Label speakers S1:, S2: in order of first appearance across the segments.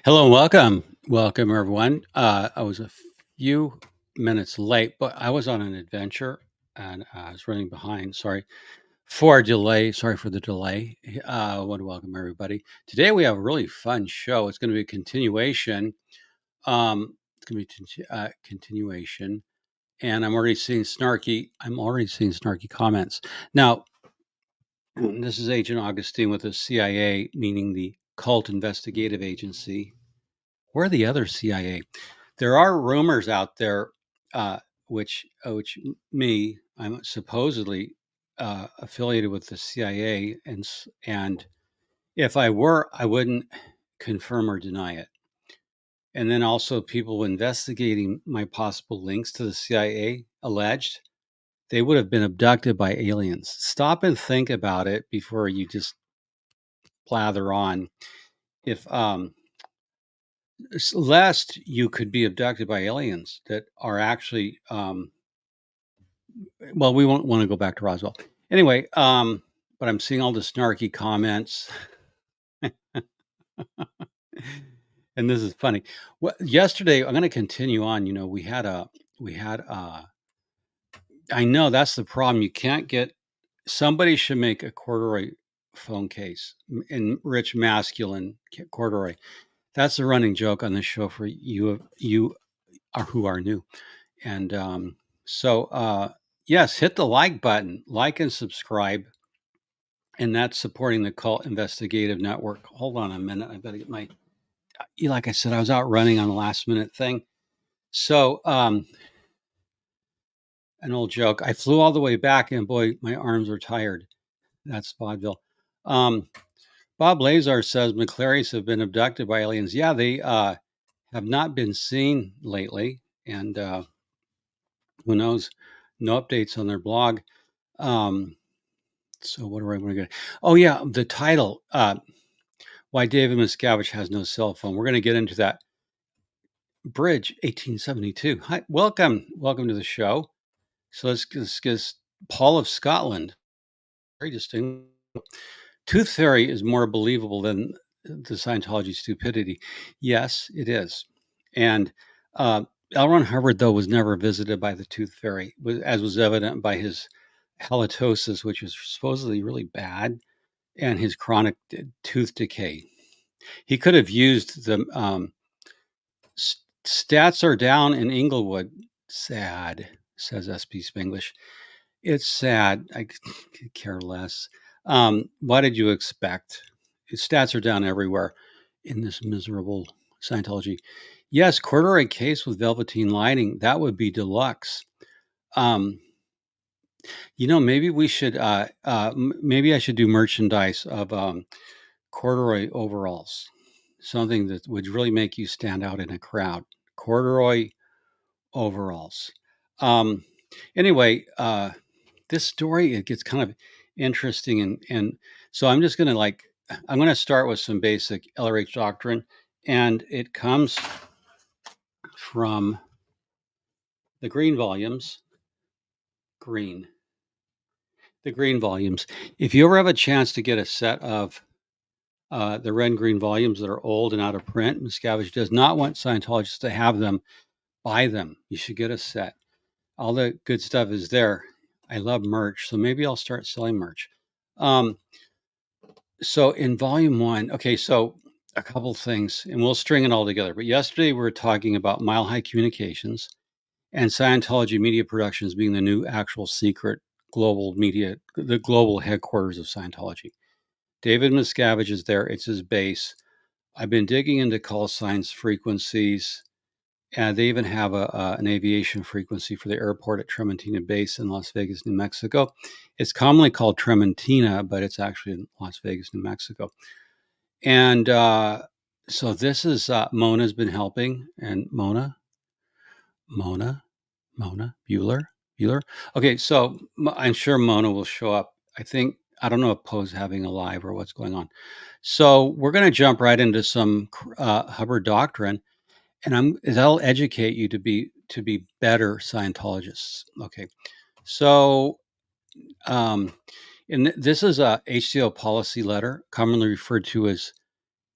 S1: Hello and welcome. Welcome, everyone. I was a few minutes late, but I was on an adventure and I was running behind. Sorry for a delay. Sorry for the delay. I want to welcome everybody. Today we have a really fun show. It's going to be a continuation. It's going to be continuation, and I'm already seeing snarky. I'm already seeing snarky comments. Now, this is Agent Augustine with the CIA, meaning the Cult Investigative Agency. We're the other CIA. There are rumors out there, which I'm supposedly affiliated with the CIA, and if I were, I wouldn't confirm or deny it. And then also, people investigating my possible links to the CIA alleged they would have been abducted by aliens. Stop and think about it before you just blather on. If lest you could be abducted by aliens that are actually well, we won't want to go back to Roswell anyway. But I'm seeing all the snarky comments and this is funny. Well, yesterday I'm going to continue on. We had I know that's the problem. You can't get somebody should make a corduroy phone case in rich masculine corduroy. That's the running joke on the show for you are who are new. And yes, hit the like button, like and subscribe. And that's supporting the Cult Investigative Network. Hold on a minute. I better get my, like I said, I was out running on a last minute thing. So, an old joke. I flew all the way back and boy, my arms are tired. That's vaudeville. Bob Lazar says McClarys have been abducted by aliens. Yeah, they have not been seen lately. And who knows? No updates on their blog. So what do I want to get? Oh yeah, the title. Why David Miscavige has no cell phone. We're going to get into that. Bridge 1872. Hi, welcome to the show. So let's get Paul of Scotland. Very distinct. Tooth fairy is more believable than the Scientology stupidity. Yes, it is. And L. Ron Hubbard, though, was never visited by the tooth fairy, as was evident by his halitosis, which was supposedly really bad, and his chronic tooth decay. He could have used the stats are down in Inglewood. Sad, says SP Spanglish. It's sad. I could care less. What did you expect? Stats are down everywhere in this miserable Scientology. Yes, corduroy case with velveteen lining. That would be deluxe. Maybe we should. Maybe I should do merchandise of corduroy overalls. Something that would really make you stand out in a crowd. Corduroy overalls. Anyway, this story, it gets kind of interesting, and so I'm just going to I'm going to start with some basic LRH doctrine, and it comes from the green volumes. The green volumes. If you ever have a chance to get a set of the red and green volumes that are old and out of print, Miscavige does not want Scientologists to have them. Buy them. You should get a set. All the good stuff is there. I love merch, so maybe I'll start selling merch. So in volume one, okay, so a couple things, and we'll string it all together. But yesterday we were talking about Mile High Communications and Scientology Media Productions being the new actual secret global media, the global headquarters of Scientology. David Miscavige is there. It's his base. I've been digging into call signs frequencies, and they even have an aviation frequency for the airport at Trementina Base in Las Vegas, New Mexico. It's commonly called Trementina, but it's actually in Las Vegas, New Mexico. And so this is Mona's been helping, and Mona Bueller. Okay, so I'm sure Mona will show up. I don't know if Poe's having a live or what's going on. So we're going to jump right into some Hubbard doctrine, and that'll educate you to be better Scientologists. Okay, so and this is a HCO policy letter, commonly referred to as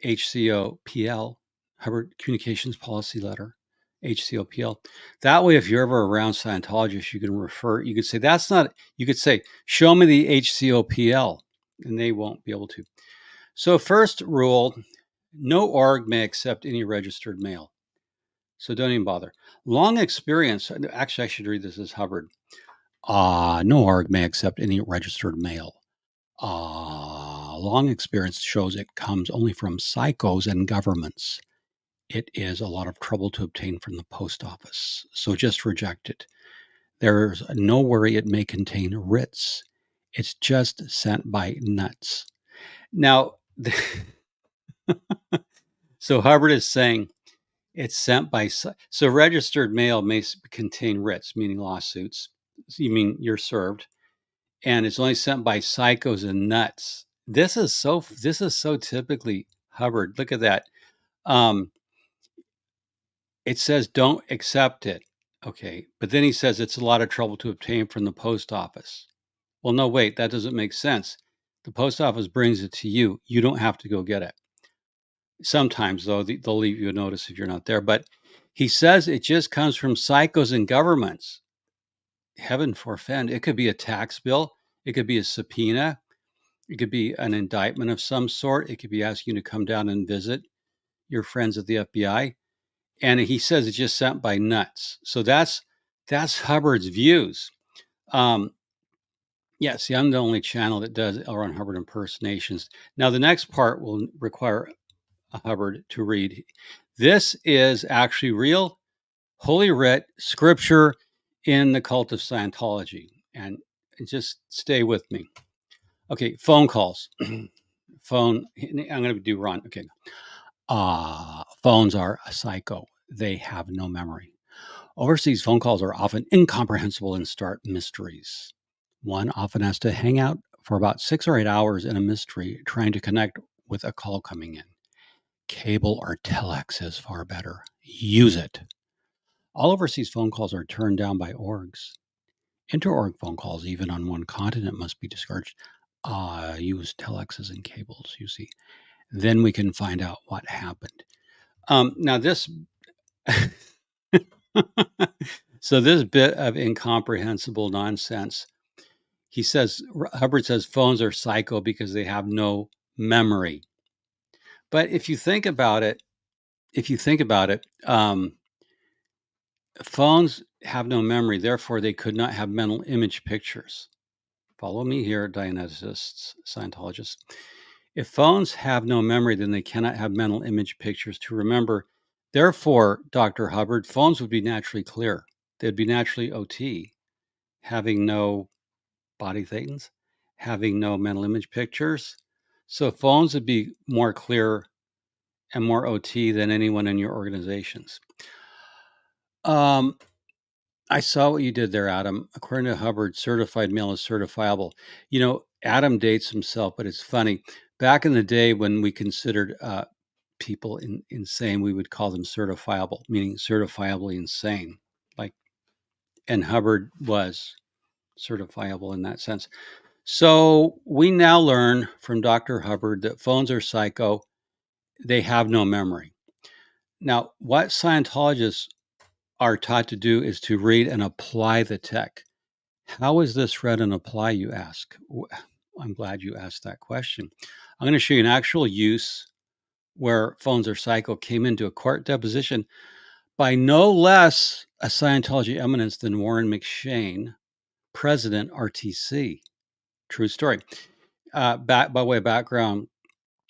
S1: HCOPL, Hubbard Communications Policy Letter, HCOPL. That way, if you're ever around Scientologists, you could say, that's not, you could say, show me the HCOPL, and they won't be able to. So, first rule, no org may accept any registered mail. So don't even bother. Long experience, actually, I should read this as Hubbard. No org may accept any registered mail. Long experience shows it comes only from psychos and governments. It is a lot of trouble to obtain from the post office, so just reject it. There's no worry it may contain writs. It's just sent by nuts. Now, so Hubbard is saying it's sent by, so registered mail may contain writs, meaning lawsuits. You mean you're served, and it's only sent by psychos and nuts. This is so typically Hubbard. Look at that. It says don't accept it. Okay. But then he says it's a lot of trouble to obtain from the post office. Well, no, wait, that doesn't make sense. The post office brings it to you. You don't have to go get it. Sometimes, though, they'll leave you a notice if you're not there. But he says it just comes from psychos and governments. Heaven forfend. It could be a tax bill. It could be a subpoena. It could be an indictment of some sort. It could be asking you to come down and visit your friends at the FBI. And he says it's just sent by nuts. So that's Hubbard's views. Yeah, see, I'm the only channel that does L. Ron Hubbard impersonations. Now, the next part will require a Hubbard to read. This is actually real Holy Writ scripture in the cult of Scientology. And just stay with me. Okay, phone calls. I'm going to do Ron. Okay. Phones are a psycho. They have no memory. Overseas phone calls are often incomprehensible and start mysteries. One often has to hang out for about 6 or 8 hours in a mystery trying to connect with a call coming in. Cable or telex is far better. Use it. All overseas phone calls are turned down by orgs. Inter-org phone calls, even on one continent, must be discouraged. Use telexes and cables, you see. Then we can find out what happened. Now this, so this bit of incomprehensible nonsense, he says, Hubbard says phones are psycho because they have no memory. But if you think about it, phones have no memory, therefore they could not have mental image pictures. Follow me here, Dianeticists, Scientologists. If phones have no memory, then they cannot have mental image pictures to remember. Therefore, Dr. Hubbard, phones would be naturally clear. They'd be naturally OT, having no body thetans, having no mental image pictures. So phones would be more clear and more OT than anyone in your organizations. I saw what you did there, Adam. According to Hubbard, certified mail is certifiable. You know, Adam dates himself, but it's funny. Back in the day when we considered people insane, we would call them certifiable, meaning certifiably insane. And Hubbard was certifiable in that sense. So we now learn from Dr. Hubbard that phones are psycho. They have no memory. Now, what Scientologists are taught to do is to read and apply the tech. How is this read and apply, you ask? I'm glad you asked that question. I'm going to show you an actual use where phones are psycho came into a court deposition by no less a Scientology eminence than Warren McShane, president RTC. True story. By way of background,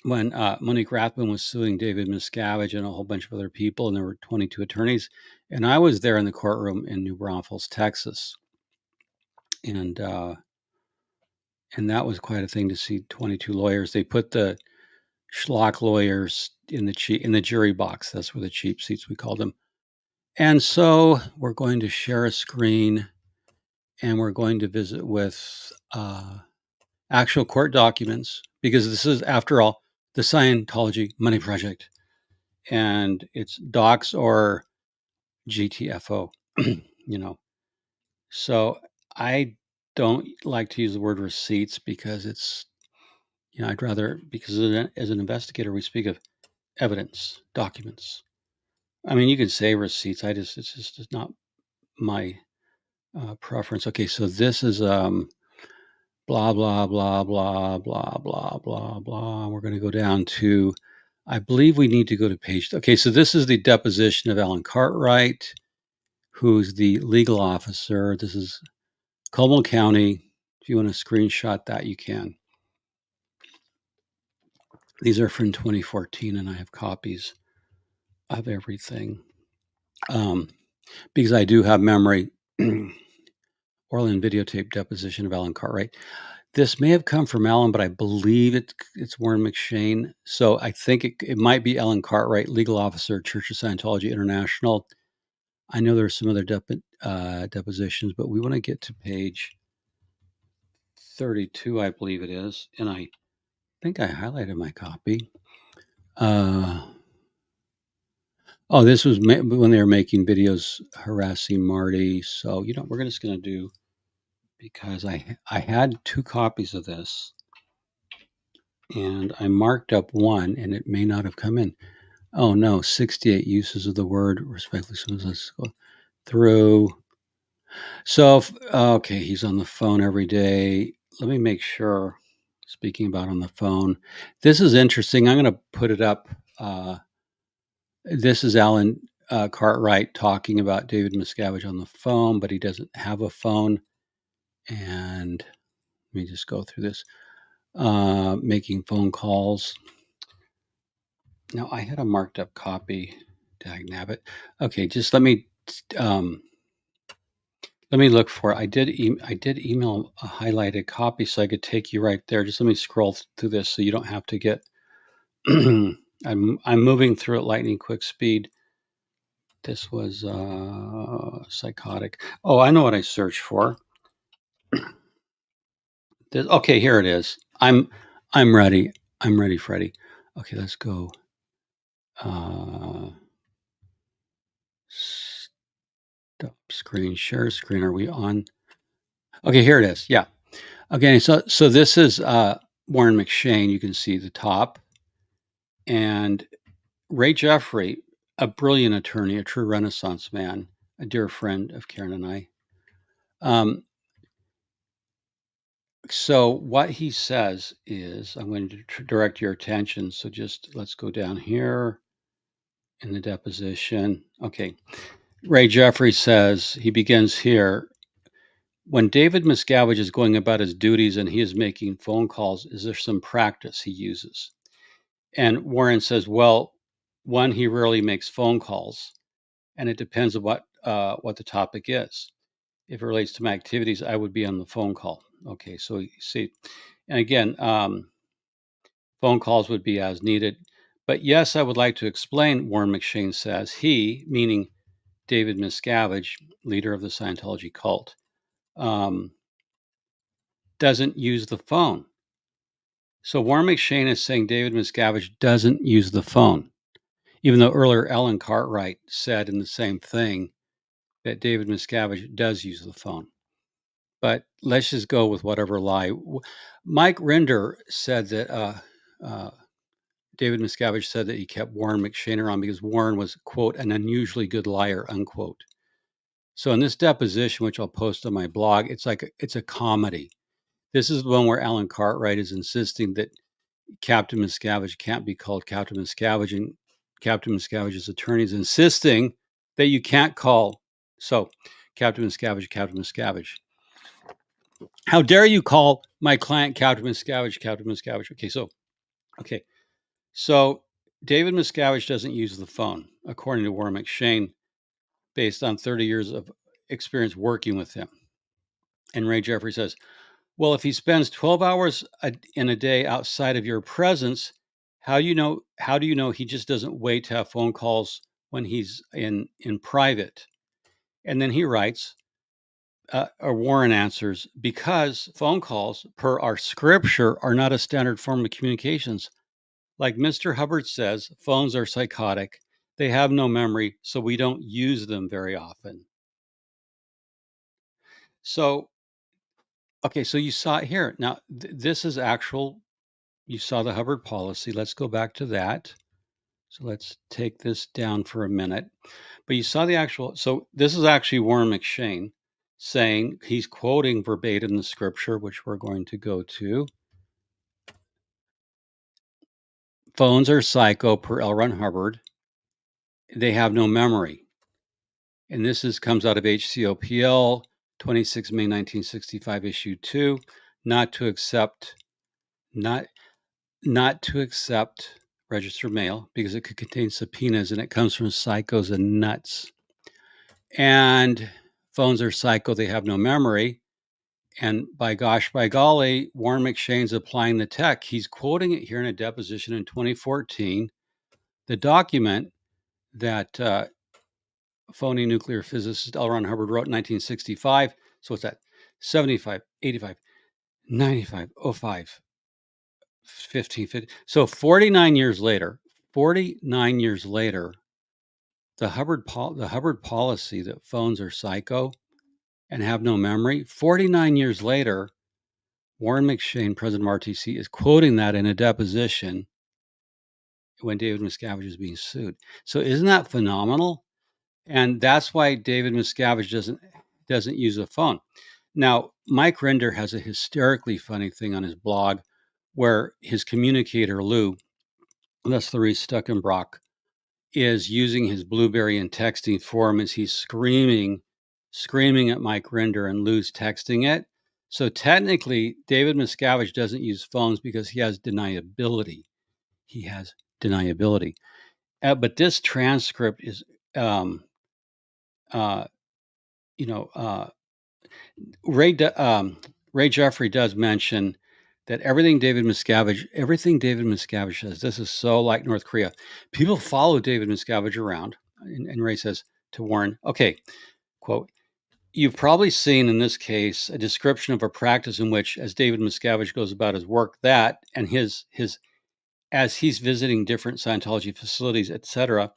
S1: when Monique Rathbun was suing David Miscavige and a whole bunch of other people, and there were 22 attorneys, and I was there in the courtroom in New Braunfels, Texas, and that was quite a thing to see 22 lawyers. They put the schlock lawyers in the jury box. That's where the cheap seats, we called them. And so we're going to share a screen, and we're going to visit with actual court documents, because this is, after all, the Scientology Money Project, and it's docs or GTFO, you know. So I don't like to use the word receipts because it's, I'd rather, because as an investigator, we speak of evidence, documents. I mean, you can say receipts. It's just not my preference. Okay, so this is blah blah blah blah blah blah blah blah. We're going to go down to, I believe we need to go to page. Okay, so this is the deposition of Alan Cartwright, who's the legal officer. This is Coleman County. If you want to screenshot that, you can. These are from 2014, and I have copies of everything because I do have memory. Oral and videotape deposition of Alan Cartwright. This may have come from Alan, but I believe it's Warren McShane. So I think it might be Alan Cartwright, legal officer, Church of Scientology International. I know there's some other depositions, but we want to get to page 32, I believe it is. And I think I highlighted my copy. This was when they were making videos harassing Marty. So, we're just going to do, because I had 2 copies of this, and I marked up one, and it may not have come in. Oh no, 68 uses of the word respectfully. So let's go through. So, okay, he's on the phone every day. Let me make sure. Speaking about on the phone, this is interesting. I'm going to put it up. This is Alan Cartwright talking about David Miscavige on the phone, but he doesn't have a phone. And let me just go through this. Making phone calls. Now, I had a marked up copy. Dagnabbit. Okay, just let me look for it. I did email a highlighted copy so I could take you right there. Just let me scroll through this so you don't have to get. I'm moving through at lightning quick speed. This was psychotic. Oh, I know what I searched for. Okay, here it is. I'm ready. I'm ready, Freddie. Okay, let's go. Stop screen, share screen. Are we on? Okay, here it is. Yeah. Okay, so this is Warren McShane. You can see the top. And Ray Jeffrey, a brilliant attorney, a true Renaissance man, a dear friend of Karen and I. So what he says is, I'm going to direct your attention. So just let's go down here in the deposition. Okay. Ray Jeffrey says, he begins here. When David Miscavige is going about his duties and he is making phone calls, is there some practice he uses? And Warren says, well, one, he rarely makes phone calls, and it depends on what the topic is. If it relates to my activities, I would be on the phone call. Okay, so you see, and again, phone calls would be as needed. But yes, I would like to explain, Warren McShane says, he, meaning David Miscavige, leader of the Scientology cult, doesn't use the phone. So Warren McShane is saying David Miscavige doesn't use the phone, even though earlier Ellen Cartwright said in the same thing that David Miscavige does use the phone. But let's just go with whatever lie. Mike Rinder said that David Miscavige said that he kept Warren McShane around because Warren was, quote, an unusually good liar, unquote. So in this deposition, which I'll post on my blog, it's a comedy. This is the one where Alan Cartwright is insisting that Captain Miscavige can't be called Captain Miscavige, and Captain Miscavige's attorney is insisting that you can't call. So, Captain Miscavige. How dare you call my client Captain Miscavige, Captain Miscavige? Okay. So David Miscavige doesn't use the phone, according to Warren McShane, based on 30 years of experience working with him. And Ray Jeffrey says, well, if he spends 12 hours in a day outside of your presence, how do you know he just doesn't wait to have phone calls when he's in private? And then he writes, or Warren answers, because phone calls, per our scripture, are not a standard form of communications. Like Mr. Hubbard says, phones are psychotic. They have no memory, so we don't use them very often. So, okay, so you saw it here. Now, this is actual, you saw the Hubbard policy. Let's go back to that. So let's take this down for a minute. But you saw the actual, so this is actually Warren McShane saying, he's quoting verbatim the scripture, which we're going to go to. Phones are psycho per L. Ron Hubbard. They have no memory. And this comes out of HCOPL, 26 May 1965, issue 2, not to accept registered mail because it could contain subpoenas, and it comes from psychos and nuts. And phones are psycho, they have no memory. And by golly, Warren McShane's applying the tech. He's quoting it here in a deposition in 2014, the document that phony nuclear physicist L. Ron Hubbard wrote in 1965. So what's that? 75, 85, 95, 05, 15, 50. So 49 years later, the Hubbard policy that phones are psycho and have no memory, 49 years later, Warren McShane, president of RTC, is quoting that in a deposition when David Miscavige is being sued. So isn't that phenomenal? And that's why David Miscavige doesn't use a phone. Now, Mike Rinder has a hysterically funny thing on his blog where his communicator, Lou, that's Larry Stuckenbrock, is using his Blueberry and texting form as he's screaming at Mike Rinder, and Lou's texting it. So technically, David Miscavige doesn't use phones because he has deniability. But this transcript is, uh, you know, Ray Jeffrey does mention that everything David Miscavige says, this is so like North Korea. People follow David Miscavige around, and Ray says to Warren, okay, quote, "You've probably seen in this case a description of a practice in which, as David Miscavige goes about his work, that and his as he's visiting different Scientology facilities, etc.,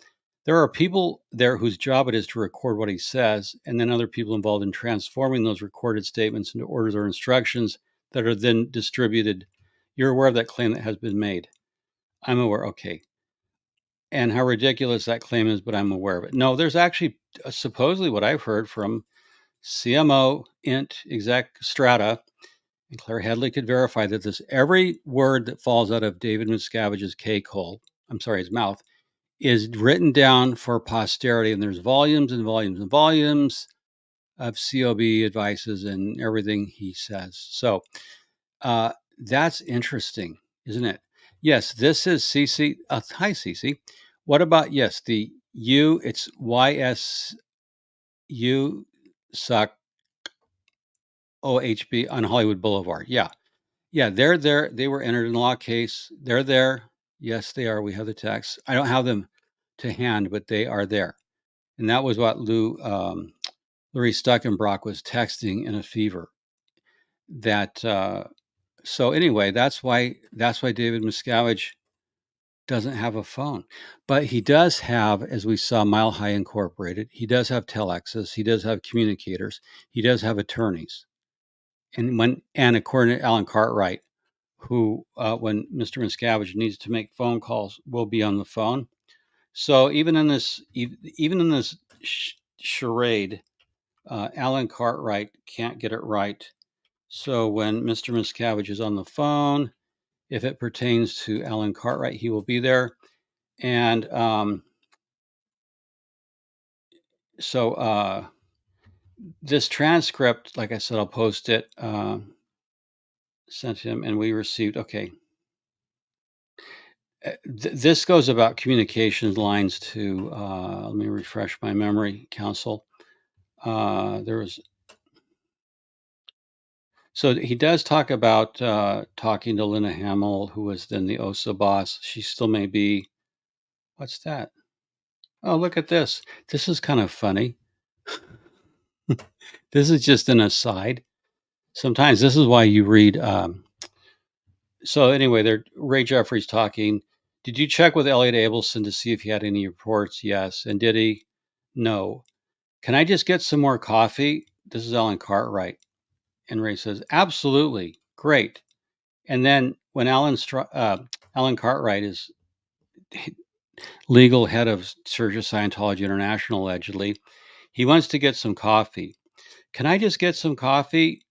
S1: there are people there whose job it is to record what he says, and then other people involved in transforming those recorded statements into orders or instructions that are then distributed. You're aware of that claim that has been made." I'm aware. Okay. And how ridiculous that claim is, but I'm aware of it. No, there's actually supposedly what I've heard from CMO int exec Strata, and Claire Headley could verify that every word that falls out of David Miscavige's his mouth, is written down for posterity, and there's volumes and volumes and volumes of COB advices and everything he says. So that's interesting, isn't it? Yes, this is CC. Hi, CC. What about, yes, the U, it's YSU suck OHB on Hollywood Boulevard. Yeah. Yeah, they're there. They were entered in a law case. They're there. Yes, they are. We have the text. I don't have them to hand, but they are there. And that was what Larry Stuckenbrock was texting in a fever. So anyway, that's why David Miscavige doesn't have a phone. But he does have, as we saw, Mile High Incorporated. He does have telexes. He does have communicators. He does have attorneys. And according to Alan Cartwright, who, when Mr. Miscavige needs to make phone calls, will be on the phone. So even in this charade, Alan Cartwright can't get it right. So when Mr. Miscavige is on the phone, if it pertains to Alan Cartwright, he will be there. And so this transcript, like I said, I'll post it. Sent him, and we received. Okay. This goes about communications lines to, let me refresh my memory, counsel. So he does talk about talking to Lena Hamill, who was then the OSA boss. She still may be. What's that? Oh, look at this. This is kind of funny. This is just an aside. Sometimes this is why you read. So anyway, Ray Jeffrey's talking. Did you check with Elliot Abelson to see if he had any reports? Yes. And did he? No. Can I just get some more coffee? This is Alan Cartwright. And Ray says, absolutely. Great. And then when Alan Cartwright is, legal head of Church of Scientology International, allegedly. He wants to get some coffee. Can I just get some coffee?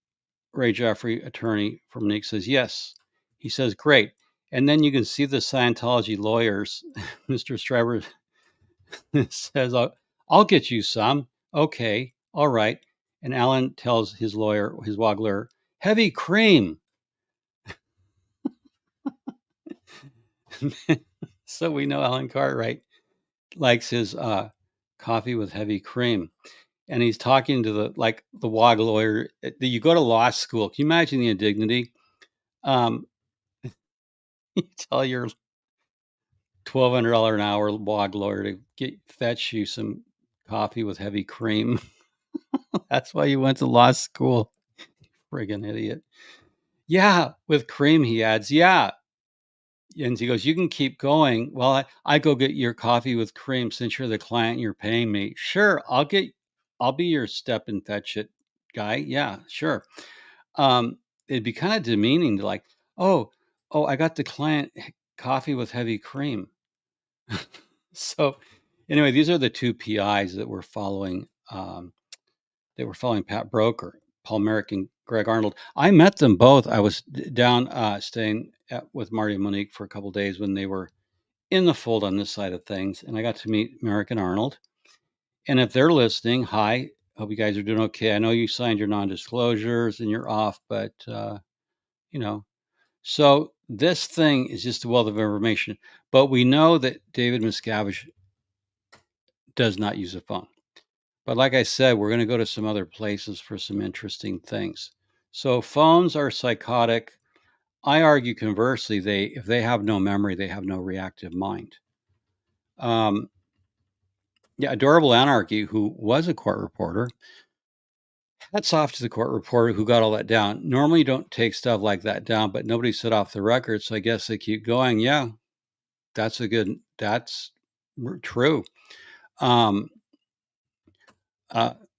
S1: Ray Jeffrey, attorney for Monique, says yes. He says, great. And then you can see the Scientology lawyers. Mr. Stryber says, I'll get you some. Okay, all right. And Alan tells his lawyer, his WOG lawyer, heavy cream. So we know Alan Cartwright likes his coffee with heavy cream. And he's talking to the WOG lawyer. You go to law school. Can you imagine the indignity? You tell your $1,200 an hour WOG lawyer to fetch you some coffee with heavy cream. That's why you went to law school. Friggin' idiot. Yeah, with cream, he adds. Yeah. And he goes, you can keep going. Well, I go get your coffee with cream since you're the client and you're paying me. Sure, I'll be your step and fetch it guy. Yeah, sure. It'd be kind of demeaning to oh, I got the client coffee with heavy cream. So anyway, these are the two PIs that were following. They were following Pat Broker, Paul Merrick, and Greg Arnold. I met them both. I was down staying with Marty and Monique for a couple of days when they were in the fold on this side of things, and I got to meet Merrick and Arnold. And if they're listening, hi, hope you guys are doing okay. I know you signed your non-disclosures and you're off, but you know. So this thing is just a wealth of information. But we know that David Miscavige does not use a phone. But like I said, we're going to go to some other places for some interesting things. So phones are psychotic. I argue conversely, if they have no memory, they have no reactive mind. Adorable Anarchy, who was a court reporter, hats off to the court reporter who got all that down. Normally, you don't take stuff like that down, but nobody said off the record, so I guess they keep going. Yeah, that's true.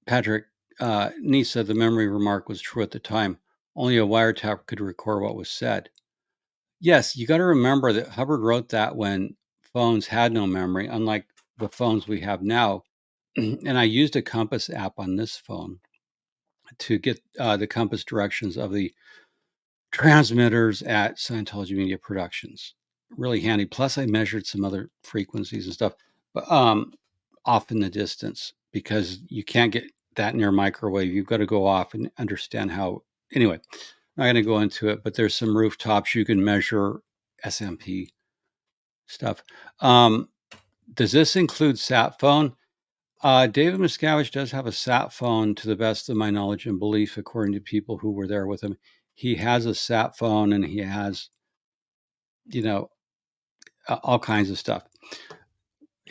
S1: Patrick Nee said the memory remark was true at the time. Only a wiretap could record what was said. Yes, you got to remember that Hubbard wrote that when phones had no memory, unlike the phones we have now. And I used a compass app on this phone to get the compass directions of the transmitters at Scientology Media Productions. Really handy. Plus, I measured some other frequencies and stuff, but off in the distance, because you can't get that near microwave. You've got to go off and understand how. Anyway, I'm not going to go into it, but there's some rooftops you can measure SMP stuff. Does this include sat phone? David Miscavige does have a sat phone, to the best of my knowledge and belief, according to people who were there with him. He has a sat phone and he has, all kinds of stuff.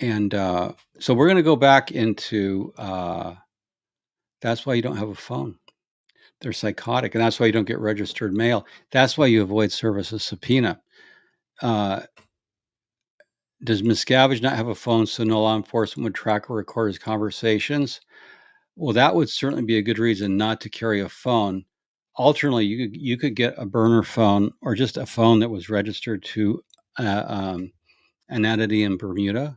S1: And so we're going to go back into that's why you don't have a phone. They're psychotic, and that's why you don't get registered mail. That's why you avoid service of subpoena. Does Miscavige not have a phone so no law enforcement would track or record his conversations? Well, that would certainly be a good reason not to carry a phone. Alternately, you could get a burner phone or just a phone that was registered to an entity in Bermuda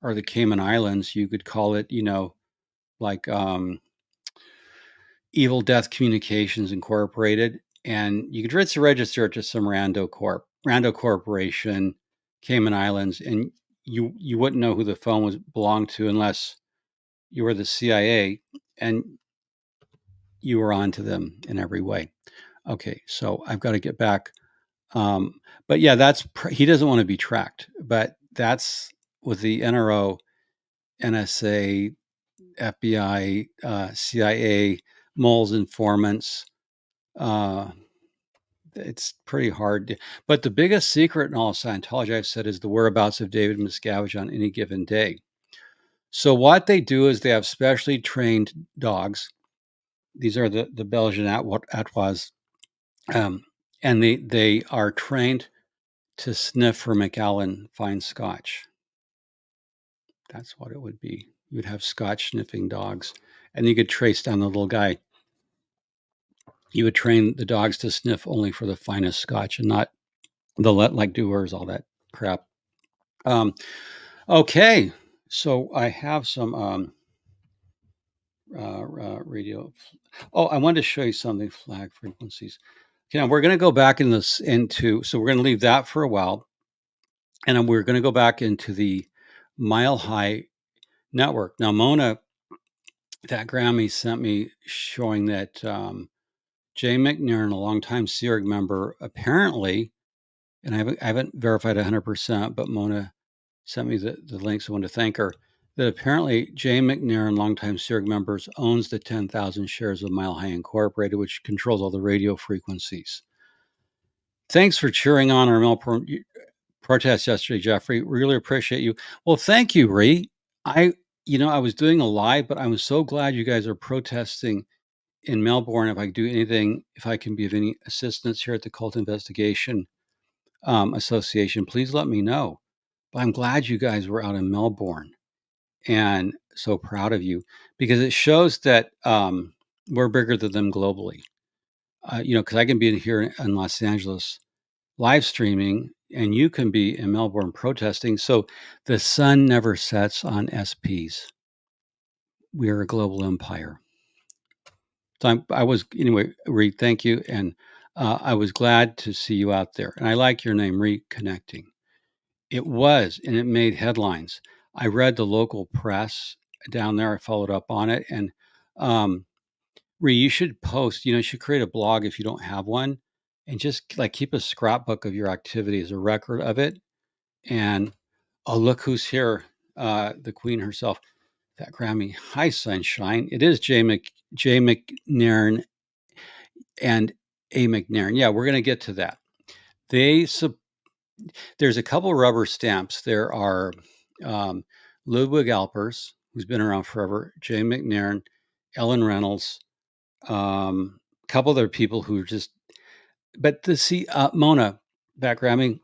S1: or the Cayman Islands. You could call it, like Evil Death Communications Incorporated, and you could just register it to some Rando Corporation, Cayman Islands, and you wouldn't know who the phone belonged to unless you were the CIA and you were on to them in every way. Okay, so I've got to get back. But yeah, he doesn't want to be tracked, but that's with the NRO, NSA, FBI, CIA, moles, informants. It's pretty hard. But the biggest secret in all of Scientology, I've said, is the whereabouts of David Miscavige on any given day. So what they do is they have specially trained dogs. These are the Belgian Atois, and they are trained to sniff for Macallan fine Scotch. That's what it would be. You'd have Scotch sniffing dogs, and you could trace down the little guy. You would train the dogs to sniff only for the finest Scotch and not the like doers, all that crap. Okay, so I have some radio. Oh, I wanted to show you something. Flag frequencies. Okay, now we're going to go back in this into. So we're going to leave that for a while, and then we're going to go back into the Mile High network. Now, Mona, that Grammy sent me showing that Jay McNairn, a longtime SEERG member, apparently, and I haven't verified 100%, but Mona sent me the links. I want to thank her. That apparently Jay McNairn, longtime SEERG members, owns the 10,000 shares of Mile High Incorporated, which controls all the radio frequencies. Thanks for cheering on our Melbourne protest yesterday, Jeffrey. Really appreciate you. Well, thank you, Ree. I was doing a live, but I'm so glad you guys are protesting in Melbourne. If I do anything, if I can be of any assistance here at the Cult Investigation Association, please let me know. But I'm glad you guys were out in Melbourne, and so proud of you, because it shows that we're bigger than them globally. Because I can be here in Los Angeles live streaming, and you can be in Melbourne protesting. So the sun never sets on SPs. We are a global empire. So I was, anyway, Reed, thank you. And I was glad to see you out there. And I like your name, Reconnecting. It was, and it made headlines. I read the local press down there. I followed up on it. And Ree, you should post, you should create a blog if you don't have one, and just like keep a scrapbook of your activities, a record of it. And oh, look who's here, the queen herself, that Grammy. Hi, sunshine. It is Jay McNairn and A. McNairn. Yeah, we're going to get to that. There's a couple rubber stamps. There are Ludwig Alpers, who's been around forever, Jay McNairn, Ellen Reynolds, a couple other people who are just, but to see Mona backgrounding,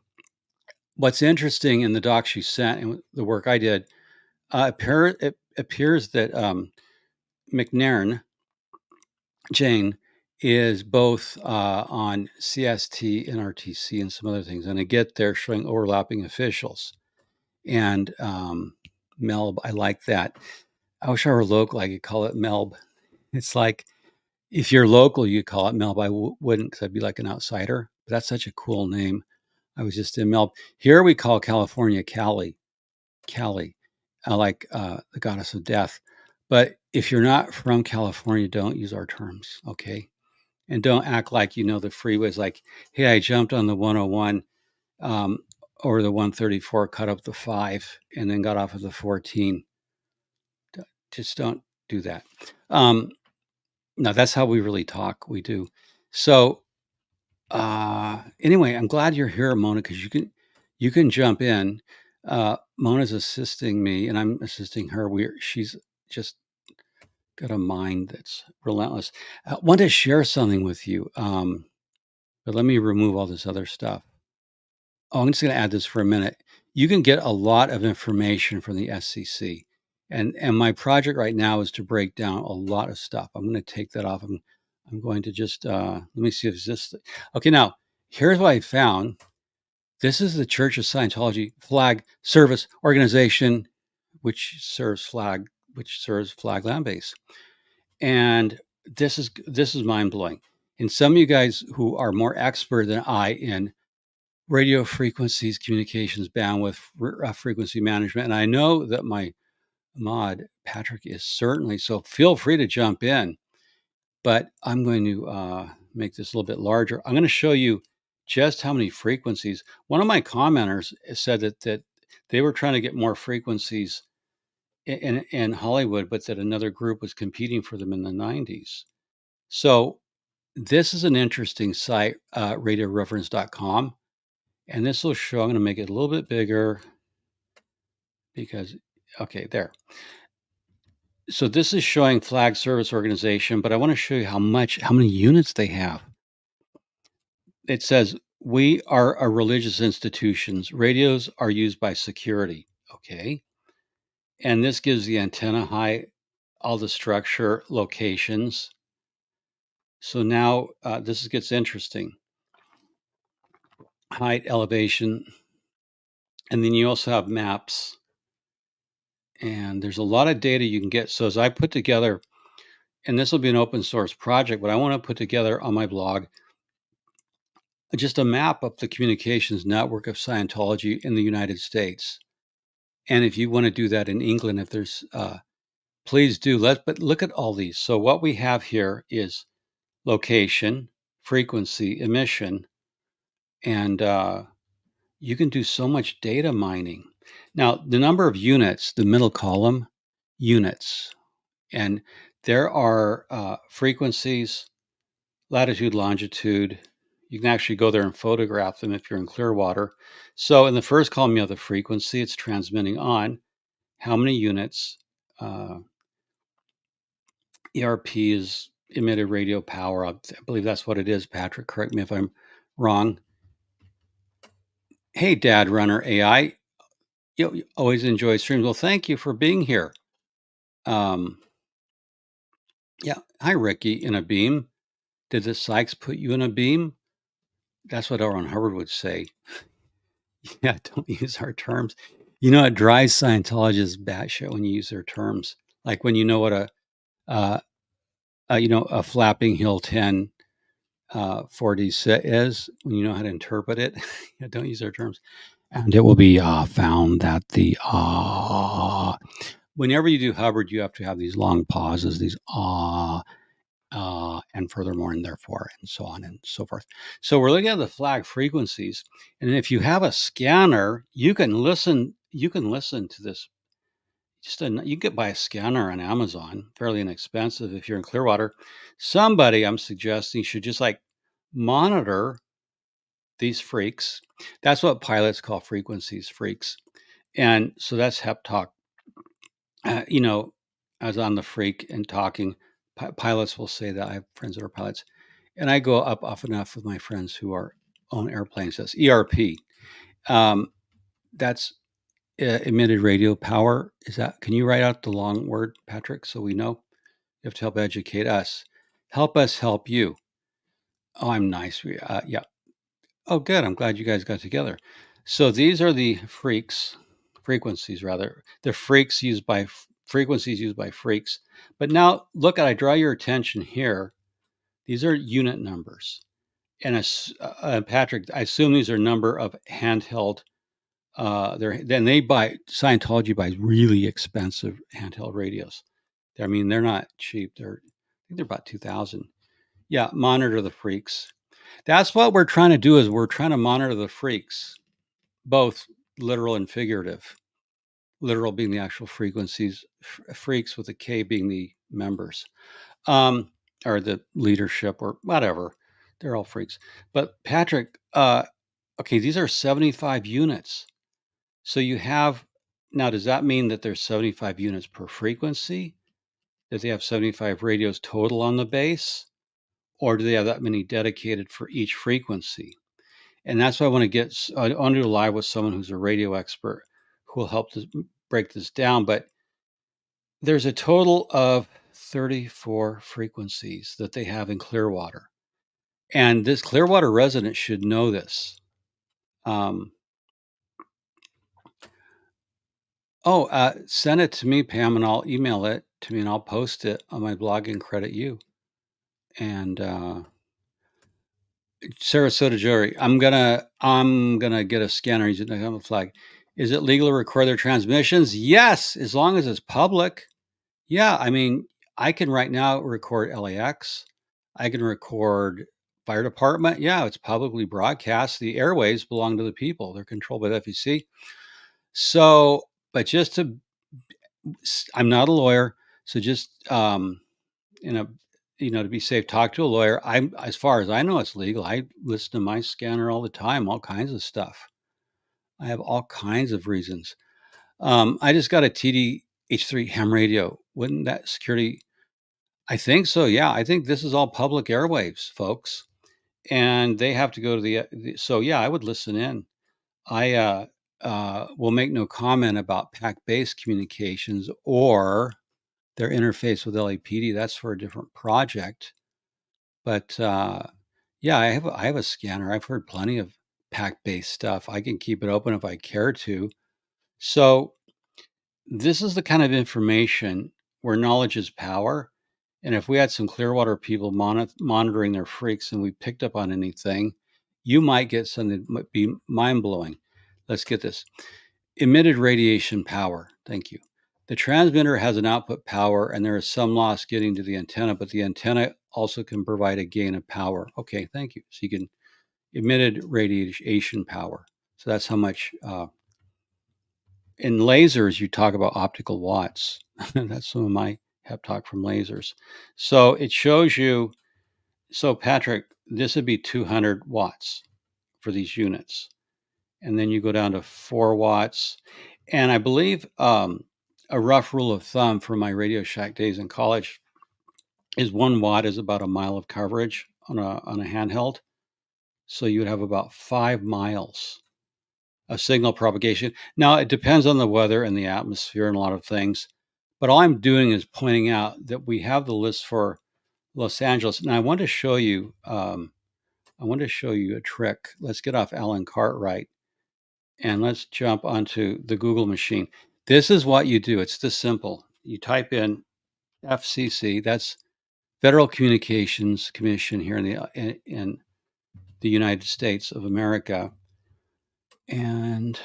S1: what's interesting in the doc she sent and the work I did, it appears that McNairn, Jane, is both on CST and RTC and some other things. And I get there showing overlapping officials. And Melb, I like that. I wish I were local, I could call it Melb. It's like, if you're local, you call it Melb. I wouldn't, because I'd be like an outsider. But that's such a cool name. I was just in Melb. Here we call California Cali. I like the goddess of death. But if you're not from California, don't use our terms, okay? And don't act like you know the freeways. Like, hey, I jumped on the 101 or the 134, cut up the 5, and then got off of the 14. Just don't do that. No, that's how we really talk. We do. So anyway, I'm glad you're here, Mona, because you can jump in. Mona's assisting me, and I'm assisting her. She's just got a mind that's relentless. I want to share something with you, but let me remove all this other stuff. Oh, I'm just going to add this for a minute. You can get a lot of information from the SCC, and my project right now is to break down a lot of stuff. I'm going to take that off. I'm going to just let me see if this. Okay, now here's what I found. This is the Church of Scientology flag service organization, which serves flag land base. And this is mind blowing. And some of you guys who are more expert than I in radio frequencies, communications, bandwidth, frequency management, and I know that my mod Patrick is certainly, so feel free to jump in. But I'm going to make this a little bit larger. I'm going to show you just how many frequencies. One of my commenters said that they were trying to get more frequencies in Hollywood, but that another group was competing for them in the 90s. So this is an interesting site, radioreference.com. And this will show, I'm going to make it a little bit bigger because, okay, there. So this is showing flag service organization, but I want to show you how many units they have. It says, we are a religious institutions. Radios are used by security. Okay. And this gives the antenna height, all the structure, locations. So now this gets interesting. Height, elevation. And then you also have maps. And there's a lot of data you can get. So as I put together, and this will be an open source project, but I want to put together on my blog just a map of the communications network of Scientology in the United States. And if you want to do that in England, if there's, please do. But look at all these. So what we have here is location, frequency, emission, and you can do so much data mining. Now, the number of units, the middle column, units, and there are frequencies, latitude, longitude. You can actually go there and photograph them if you're in Clearwater. So in the first column, you have the frequency it's transmitting on, how many units, ERP is emitted radio power. I believe that's what it is. Patrick, correct me if I'm wrong. Hey, Dad Runner AI. You always enjoy streams. Well, thank you for being here. Yeah. Hi, Ricky, in a beam. Did the Sykes put you in a beam? That's what Aaron Hubbard would say. Yeah, don't use our terms. You know, it drives Scientologists batshit when you use their terms. Like when you know what uh, a flapping hill 10 4D is, when you know how to interpret it. Yeah, don't use our terms. And it will be found that the whenever you do Hubbard, you have to have these long pauses, these and furthermore, and therefore, and so on and so forth. So we're looking at the flag frequencies, and if you have a scanner, you can listen. You can listen to this. You can buy a scanner on Amazon, fairly inexpensive if you're in Clearwater. Somebody, I'm suggesting, should just like monitor these freaks. That's what pilots call frequencies, freaks. And so that's Hep Talk. I was on the freak and talking. Pilots will say that. I have friends that are pilots, and I go up often enough with my friends who are own airplanes. That's ERP. That's emitted radio power. Is that? Can you write out the long word, Patrick, so we know? You have to help educate us. Help us help you. Oh, I'm nice. Yeah. Oh, good. I'm glad you guys got together. So these are the frequencies rather. The freaks used by frequencies used by freaks. But now look at, I draw your attention here. These are unit numbers. And Patrick, I assume these are number of handheld. Then Scientology buys really expensive handheld radios. I mean, they're not cheap. I think they're about 2,000. Yeah, monitor the freaks. That's what we're trying to do. Is we're trying to monitor the freaks, both literal and figurative. Literal being the actual frequencies, freaks with a K being the members, or the leadership, or whatever. They're all freaks. But Patrick, okay, these are 75 units. So you have now. Does that mean that there's 75 units per frequency? That they have 75 radios total on the base, or do they have that many dedicated for each frequency? And that's why I want to do live with someone who's a radio expert who will help to break this down. But there's a total of 34 frequencies that they have in Clearwater. And this Clearwater resident should know this. Send it to me, Pam, and I'll email it to me and I'll post it on my blog and credit you. And Sarasota Jewelry, I'm gonna get a scanner using the flag. Is it legal to record their transmissions? Yes, as long as it's public. Yeah, I mean, I can right now record LAX. I can record fire department. Yeah, it's publicly broadcast. The airways belong to the people. They're controlled by the FEC. So, but I'm not a lawyer, so just in a to be safe, talk to a lawyer. As far as I know, it's legal. I listen to my scanner all the time, all kinds of stuff. I have all kinds of reasons. I just got a TD-H3 ham radio. Wouldn't that security? I think so. Yeah, I think this is all public airwaves, folks, and they have to go to so yeah, I would listen in. I will make no comment about PAC-based communications or their interface with LAPD. That's for a different project. But yeah, I have a scanner. I've heard plenty of PAC-based stuff. I can keep it open if I care to. So this is the kind of information where knowledge is power. And if we had some Clearwater people monitoring their freaks and we picked up on anything, you might get something that might be mind blowing. Let's get this. Emitted radiation power. Thank you. The transmitter has an output power and there is some loss getting to the antenna, but the antenna also can provide a gain of power. Okay, thank you. So you can emitted radiation power. So that's how much. In lasers, you talk about optical watts. That's some of my hep talk from lasers. So it shows you. So Patrick, this would be 200 watts for these units, and then you go down to 4 watts. And I believe a rough rule of thumb for my Radio Shack days in college is 1 watt is about a mile of coverage on a handheld. So you would have about 5 miles of signal propagation. Now, it depends on the weather and the atmosphere and a lot of things. But all I'm doing is pointing out that we have the list for Los Angeles. And I want to show you a trick. Let's get off Alan Cartwright and let's jump onto the Google machine. This is what you do. It's this simple. You type in FCC, that's Federal Communications Commission here in the United States of America. And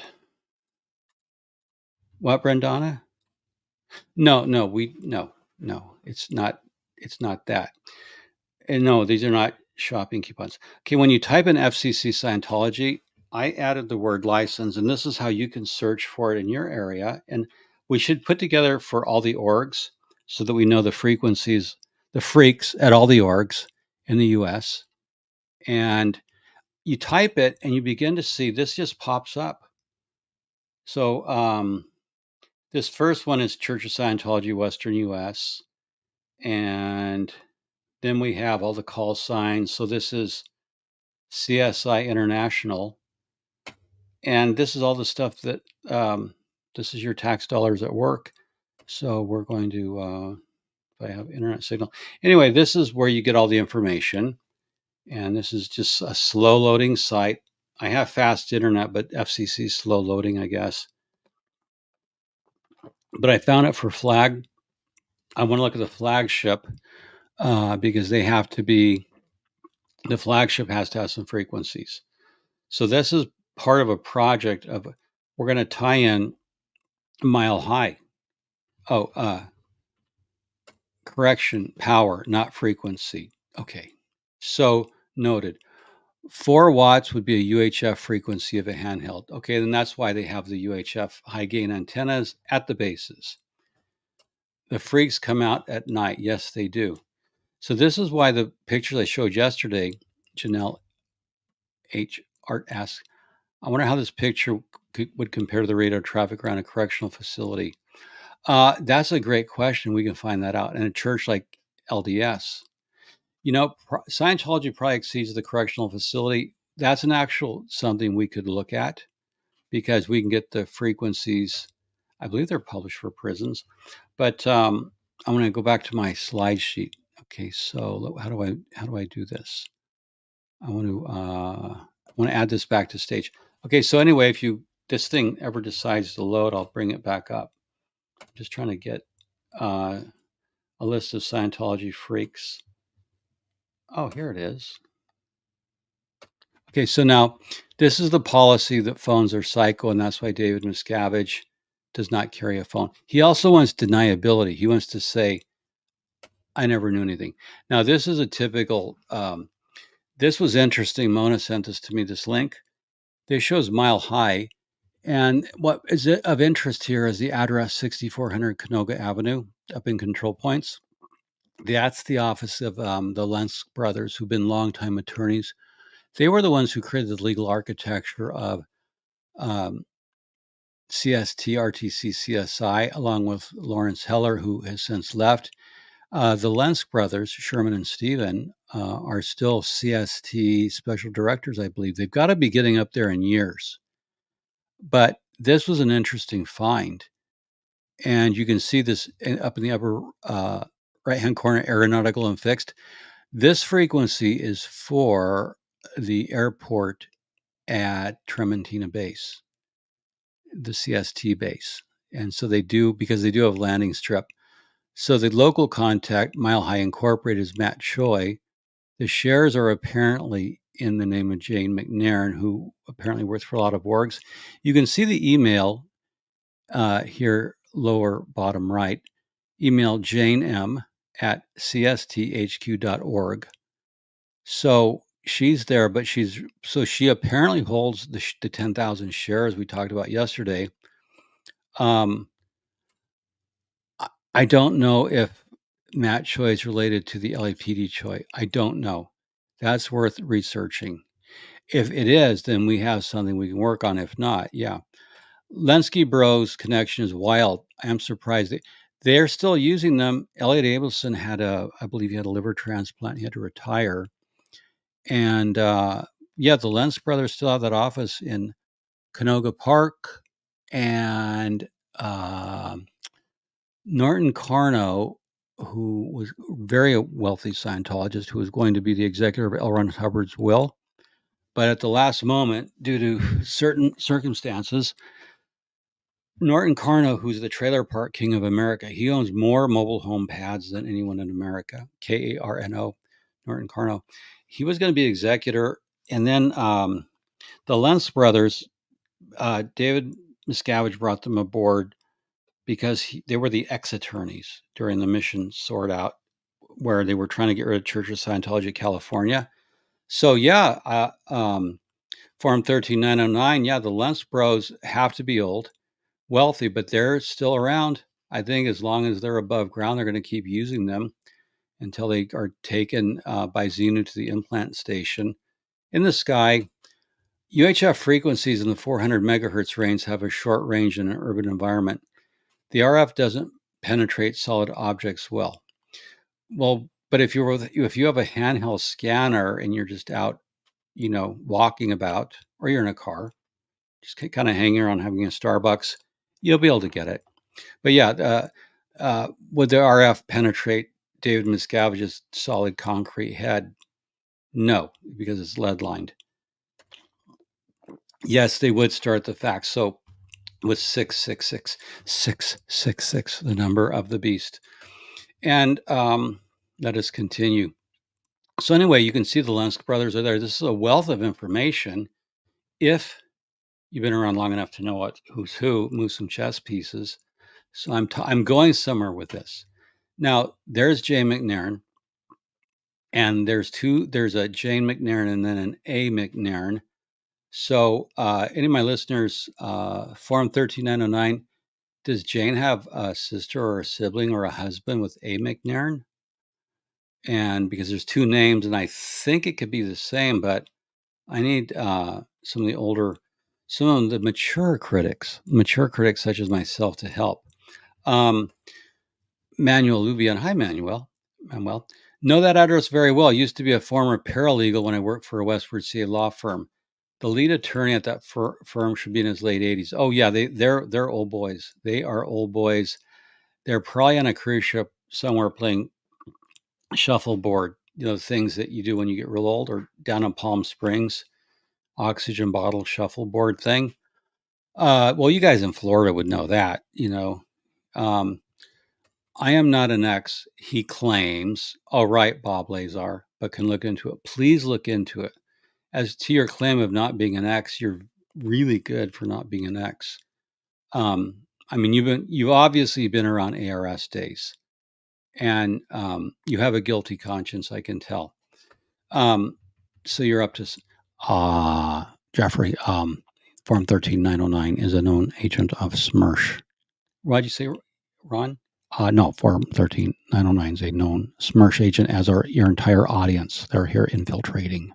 S1: what, Brendana? No, it's not. It's not that. And no, these are not shopping coupons. Okay, when you type in FCC Scientology, I added the word license, and this is how you can search for it in your area. And we should put together for all the orgs so that we know the frequencies, the freaks at all the orgs in the US. And you type it and you begin to see this just pops up. So this first one is Church of Scientology, Western US. And then we have all the call signs. So this is CSI International. And this is all the stuff that, this is your tax dollars at work. So we're going to, if I have internet signal. Anyway, this is where you get all the information. And this is just a slow loading site. I have fast internet, but FCC is slow loading, I guess. But I found it for flag. I want to look at the flagship because they have to be, the flagship has to have some frequencies. So this is part of a project of, we're going to tie in Mile High. Correction, power, not frequency. Okay. So noted. 4 watts would be a UHF frequency of a handheld. Okay, then that's why they have the UHF high gain antennas at the bases. The freaks come out at night. Yes, they do. So this is why the pictures I showed yesterday, Janelle H. Art asks, I wonder how this picture would compare to the radio traffic around a correctional facility. That's a great question. We can find that out. In a church like LDS, Scientology probably exceeds the correctional facility. That's an actual something we could look at because we can get the frequencies. I believe they're published for prisons, but I'm going to go back to my slide sheet. Okay, so how do I do this? I want to add this back to stage. Okay, so anyway, if this thing ever decides to load, I'll bring it back up. I'm just trying to get a list of Scientology freaks. Oh, here it is. Okay, so now this is the policy that phones are psycho, and that's why David Miscavige does not carry a phone. He also wants deniability. He wants to say, I never knew anything. Now, this is a typical, this was interesting. Mona sent this to me, this link. This shows Mile High. And what is of interest here is the address 6400 Canoga Avenue up in Control Points. That's the office of the Lensk brothers, who've been longtime attorneys. They were the ones who created the legal architecture of CST, RTC, CSI, along with Lawrence Heller, who has since left. The Lensk brothers, Sherman and Stephen, are still CST special directors, I believe. They've got to be getting up there in years. But this was an interesting find. And you can see this up in the upper right-hand corner, aeronautical and fixed. This frequency is for the airport at Trementina Base, the CST base. And so they do, because they do have landing strip. So the local contact, Mile High Incorporated, is Matt Choi. The shares are apparently in the name of Jane McNairn, who apparently works for a lot of orgs. You can see the email here, lower bottom right. Email Jane M at csthq.org. So she's there, but she apparently holds the 10,000 shares we talked about yesterday. I don't know if Matt Choi is related to the LAPD Choi. I don't know. That's worth researching. If it is, then we have something we can work on. If not, yeah. Lenski Bros connection is wild. I'm surprised they're still using them. Elliot Abelson I believe he had a liver transplant. He had to retire. And yeah, the Lens brothers still have that office in Canoga Park. And Norton Carno, who was a very wealthy Scientologist, who was going to be the executor of L. Ron Hubbard's will. But at the last moment, due to certain circumstances, Norton Carno, who's the trailer park king of America, he owns more mobile home pads than anyone in America. Karno, Norton Carno. He was going to be executor. And then the Lentz brothers, David Miscavige brought them aboard because they were the ex-attorneys during the mission sort out where they were trying to get rid of Church of Scientology California. So yeah, Form 13909, yeah, the Lentz bros have to be old, wealthy, but they're still around. I think as long as they're above ground, they're going to keep using them until they are taken by Xenu to the implant station. In the sky, UHF frequencies in the 400 megahertz range have a short range in an urban environment. The RF doesn't penetrate solid objects well. Well, but if you have a handheld scanner and you're just out, walking about, or you're in a car, just kind of hanging around having a Starbucks, you'll be able to get it. But yeah, would the RF penetrate David Miscavige's solid concrete head? No, because it's lead lined. Yes, they would start the fax. So with 666, 666, the number of the beast. And let us continue. So anyway, you can see the Lensk brothers are there. This is a wealth of information. If you've been around long enough to know who's who, move some chess pieces. So I'm going somewhere with this. Now, there's Jane McNairn, and there's a Jane McNairn and then an A McNairn. So any of my listeners, Form 13909, does Jane have a sister or a sibling or a husband with A McNairn? And because there's two names, and I think it could be the same, but I need some of the mature critics such as myself to help. Manuel Lubian, hi Manuel. Know that address very well. Used to be a former paralegal when I worked for a Westward CA law firm. The lead attorney at that firm should be in his late 80s. Oh yeah, they're old boys. They are old boys. They're probably on a cruise ship somewhere playing shuffleboard, things that you do when you get real old, or down in Palm Springs, oxygen bottle shuffleboard thing. Well, you guys in Florida would know that, I am not an ex, he claims. All right, Bob Lazar, but can look into it. Please look into it. As to your claim of not being an ex, you're really good for not being an ex. I mean, you've obviously been around ARS days, and you have a guilty conscience, I can tell. So you're up to Jeffrey. Form 13909 is a known agent of SMERSH. Why'd you say, Ron? No, Form 13909 is a known SMERSH agent, as are your entire audience. They're here infiltrating.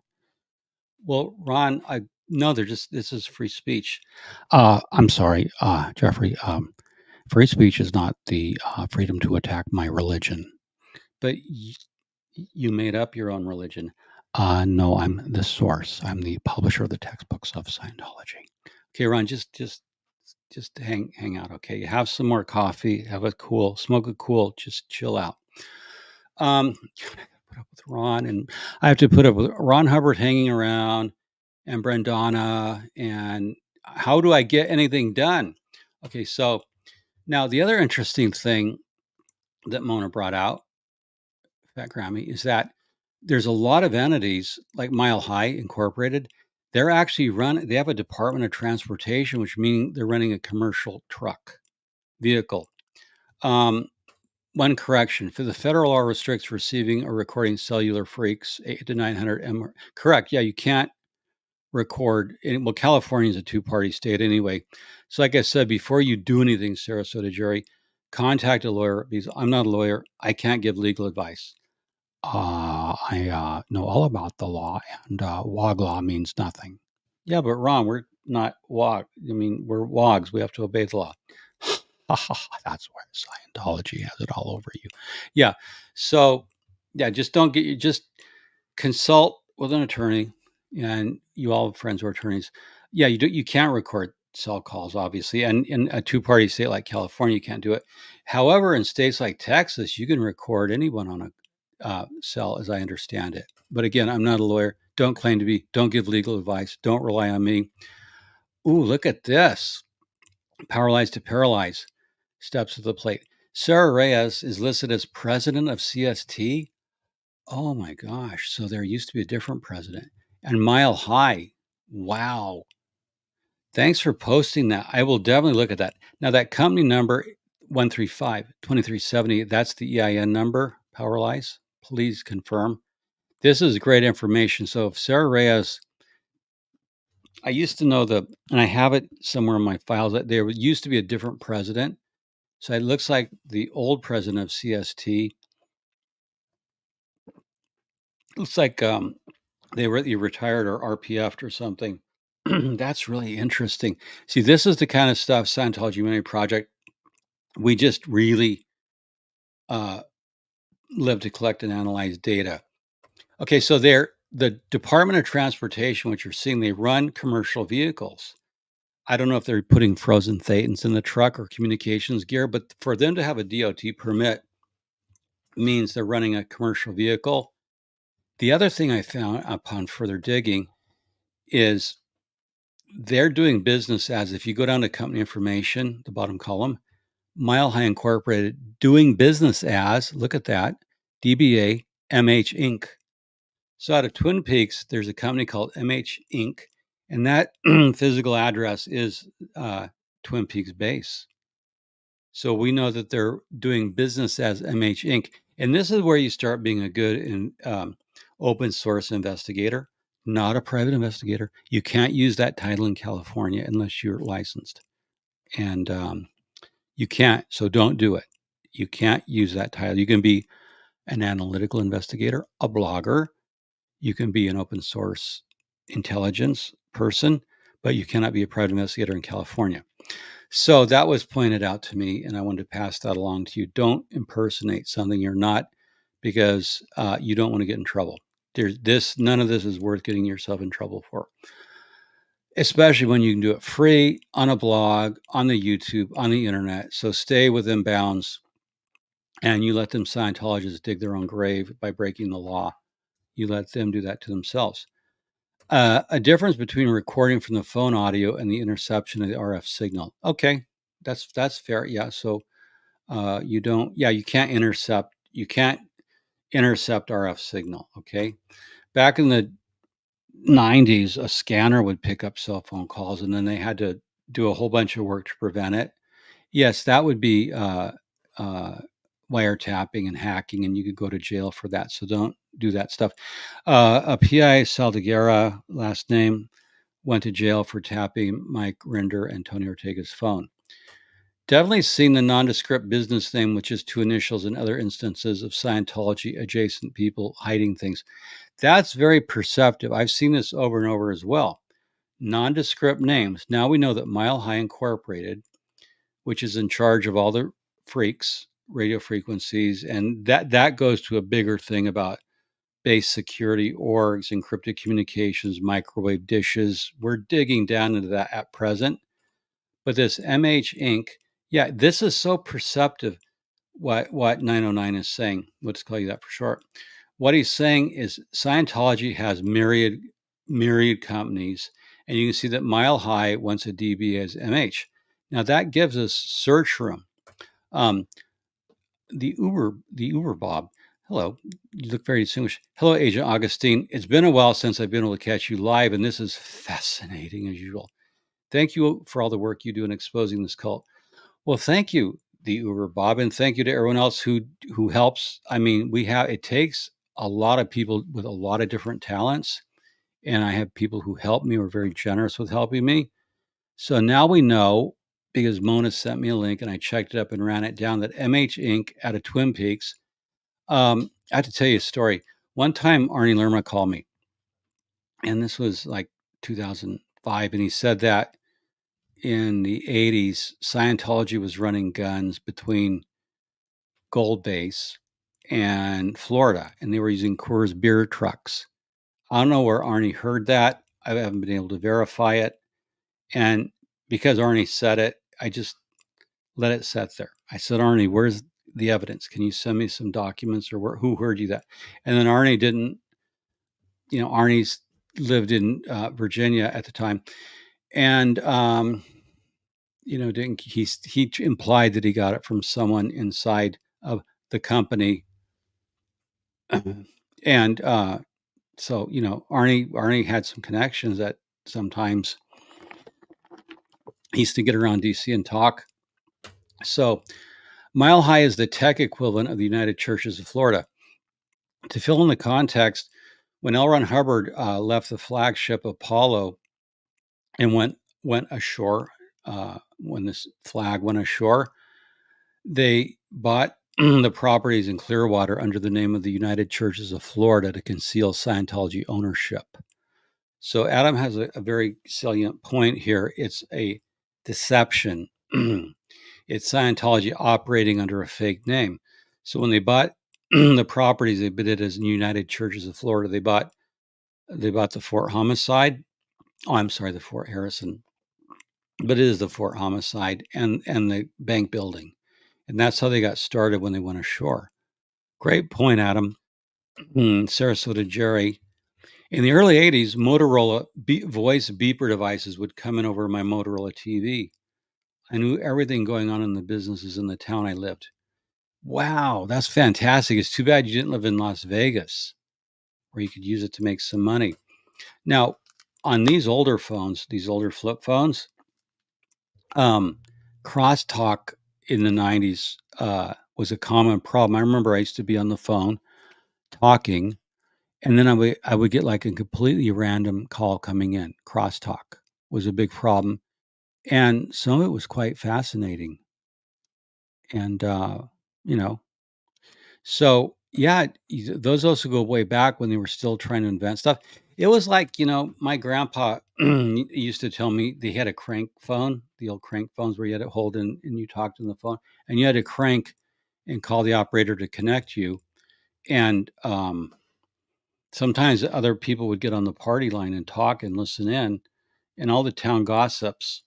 S1: Well, Ron, this is free speech. I'm sorry, Jeffrey. Free speech is not the freedom to attack my religion. But you made up your own religion. No, I'm the source. I'm the publisher of the textbooks of Scientology. Okay, Ron, just hang out. Okay, have some more coffee. Smoke it cool. Just chill out. Put up with Ron, and I have to put up with Ron Hubbard hanging around, and Brendana. And how do I get anything done? Okay, so Now, the other interesting thing that Mona brought out, Fat Grammy, is that there's a lot of entities like Mile High Incorporated. They have a Department of Transportation, which means they're running a commercial truck vehicle. One correction: for the federal law restricts receiving or recording cellular freaks 8 to 900 M. Correct. Yeah, you can't record. Well, California is a two-party state anyway. So, like I said, before you do anything, Sarasota Jerry, contact a lawyer because I'm not a lawyer. I can't give legal advice. I know all about the law, and WOG law means nothing. Yeah, but Ron, we're not WOG. I mean, we're WOGs. We have to obey the law. That's why Scientology has it all over you. Yeah. So, yeah, just consult with an attorney, and you all have friends who are attorneys. Yeah, you can't record cell calls, obviously, and in a two-party state like California, you can't do it. However, in states like Texas, you can record anyone on a cell, as I understand it. But again, I'm not a lawyer. Don't claim to be. Don't give legal advice. Don't rely on me. Ooh, look at this. Paralyzed to paralyze. Steps to the plate. Sarah Reyes is listed as president of CST. Oh my gosh. So there used to be a different president. And Mile High. Wow. Thanks for posting that. I will definitely look at that. Now, that company number 135-2370, that's the EIN number, Powerlize. Please confirm. This is great information. So if Sarah Reyes, I used to know and I have it somewhere in my files, that there used to be a different president. So it looks like the old president of CST, looks like they retired or RPF'd or something. That's really interesting. See, this is the kind of stuff, Scientology Humanity Project, we just really live to collect and analyze data. Okay, so the Department of Transportation, which you're seeing, they run commercial vehicles. I don't know if they're putting frozen thetans in the truck or communications gear, but for them to have a DOT permit means they're running a commercial vehicle. The other thing I found upon further digging is they're doing business as, if you go down to company information, the bottom column, Mile High Incorporated, doing business as, look at that, DBA MH Inc. So out of Twin Peaks, there's a company called MH Inc., and that physical address is Twin Peaks base. So we know that they're doing business as MH Inc. And this is where you start being a good and open source investigator, not a private investigator. You can't use that title in California unless you're licensed. And you can't, so don't do it. You can't use that title. You can be an analytical investigator, a blogger. You can be an open source intelligence person, but you cannot be a private investigator in California. So that was pointed out to me, and I wanted to pass that along to you. Don't impersonate something you're not, because you don't want to get in trouble. None of this is worth getting yourself in trouble for, especially when you can do it free on a blog, on the YouTube, on the internet. So stay within bounds, and you let them Scientologists dig their own grave by breaking the law. You let them do that to themselves. A difference between recording from the phone audio and the interception of the RF signal. Okay, that's fair. Yeah, so you can't intercept. You can't intercept RF signal. Okay, back in the 90s, a scanner would pick up cell phone calls, and then they had to do a whole bunch of work to prevent it. Yes, that would be wiretapping and hacking, and you could go to jail for that. So don't do that stuff. A PI Saldaguera, last name, went to jail for tapping Mike Rinder and Tony Ortega's phone. Definitely seen the nondescript business name with just two initials in other instances of Scientology adjacent people hiding things. That's very perceptive. I've seen this over and over as well. Nondescript names. Now we know that Mile High Incorporated, which is in charge of all the freaks, radio frequencies, and that goes to a bigger thing about base security orgs, encrypted communications, microwave dishes. We're digging down into that at present. But this MH Inc., yeah, this is so perceptive what 909 is saying. Let's call you that for short. What he's saying is Scientology has myriad companies, and you can see that Mile High wants a DB as MH. Now that gives us search room. Um, the Uber Bob. Hello, you look very distinguished. Hello, Agent Augustine. It's been a while since I've been able to catch you live, and this is fascinating as usual. Thank you for all the work you do in exposing this cult. Well, thank you, the Uber Bob, and thank you to everyone else who helps. I mean, it takes a lot of people with a lot of different talents, and I have people who help me, who are very generous with helping me. So now we know, because Mona sent me a link and I checked it up and ran it down, that MH Inc. out of Twin Peaks. I have to tell you a story. One time, Arnie Lerma called me, and this was like 2005, and he said that in the 80s, Scientology was running guns between Gold Base and Florida, and they were using Coors beer trucks. I don't know where Arnie heard that. I haven't been able to verify it. And because Arnie said it, I just let it sit there. I said, Arnie, where's the evidence? Can you send me some documents, or who heard you that? And then Arnie didn't, Arnie's lived in Virginia at the time. And, didn't he implied that he got it from someone inside of the company. And so, Arnie had some connections that sometimes he used to get around DC and talk. So Mile High is the tech equivalent of the United Churches of Florida. To fill in the context, when L. Ron Hubbard left the flagship Apollo and went ashore, when this flag went ashore, they bought the properties in Clearwater under the name of the United Churches of Florida to conceal Scientology ownership. So Adam has a very salient point here. It's a deception. It's Scientology operating under a fake name. So when they bought the properties, they bid it as United Churches of Florida. They bought the Fort Homicide. Oh, I'm sorry, the Fort Harrison, but it is the Fort Homicide and the bank building, and that's how they got started when they went ashore. Great point, Adam. Sarasota Jerry. In the early 80s, Motorola voice beeper devices would come in over my Motorola TV. I knew everything going on in the businesses in the town I lived. Wow, that's fantastic. It's too bad you didn't live in Las Vegas, where you could use it to make some money. Now, on these older phones, these older flip phones, crosstalk in the 90s was a common problem. I remember I used to be on the phone talking, and then I would get like a completely random call coming in. Crosstalk was a big problem, and some of it was quite fascinating. And so yeah, those also go way back when they were still trying to invent stuff. It was like, my grandpa used to tell me they had a crank phone, the old crank phones where you had to hold in and you talked on the phone, and you had to crank and call the operator to connect you. And sometimes other people would get on the party line and talk and listen in, and all the town gossips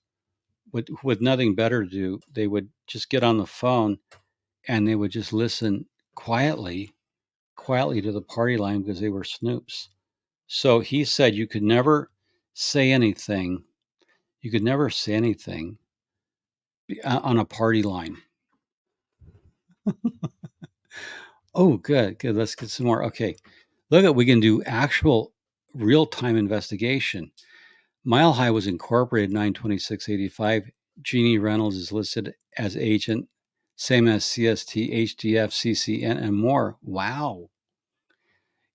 S1: with nothing better to do, they would just get on the phone and they would just listen quietly to the party line because they were snoops. So he said you could never say anything. You could never say anything on a party line. Oh, good. Let's get some more. Okay. Look, we can do actual real-time investigation. Mile High was incorporated 9/26/85. Jeannie Reynolds is listed as agent, same as CST, HDF, CCN, and more. Wow.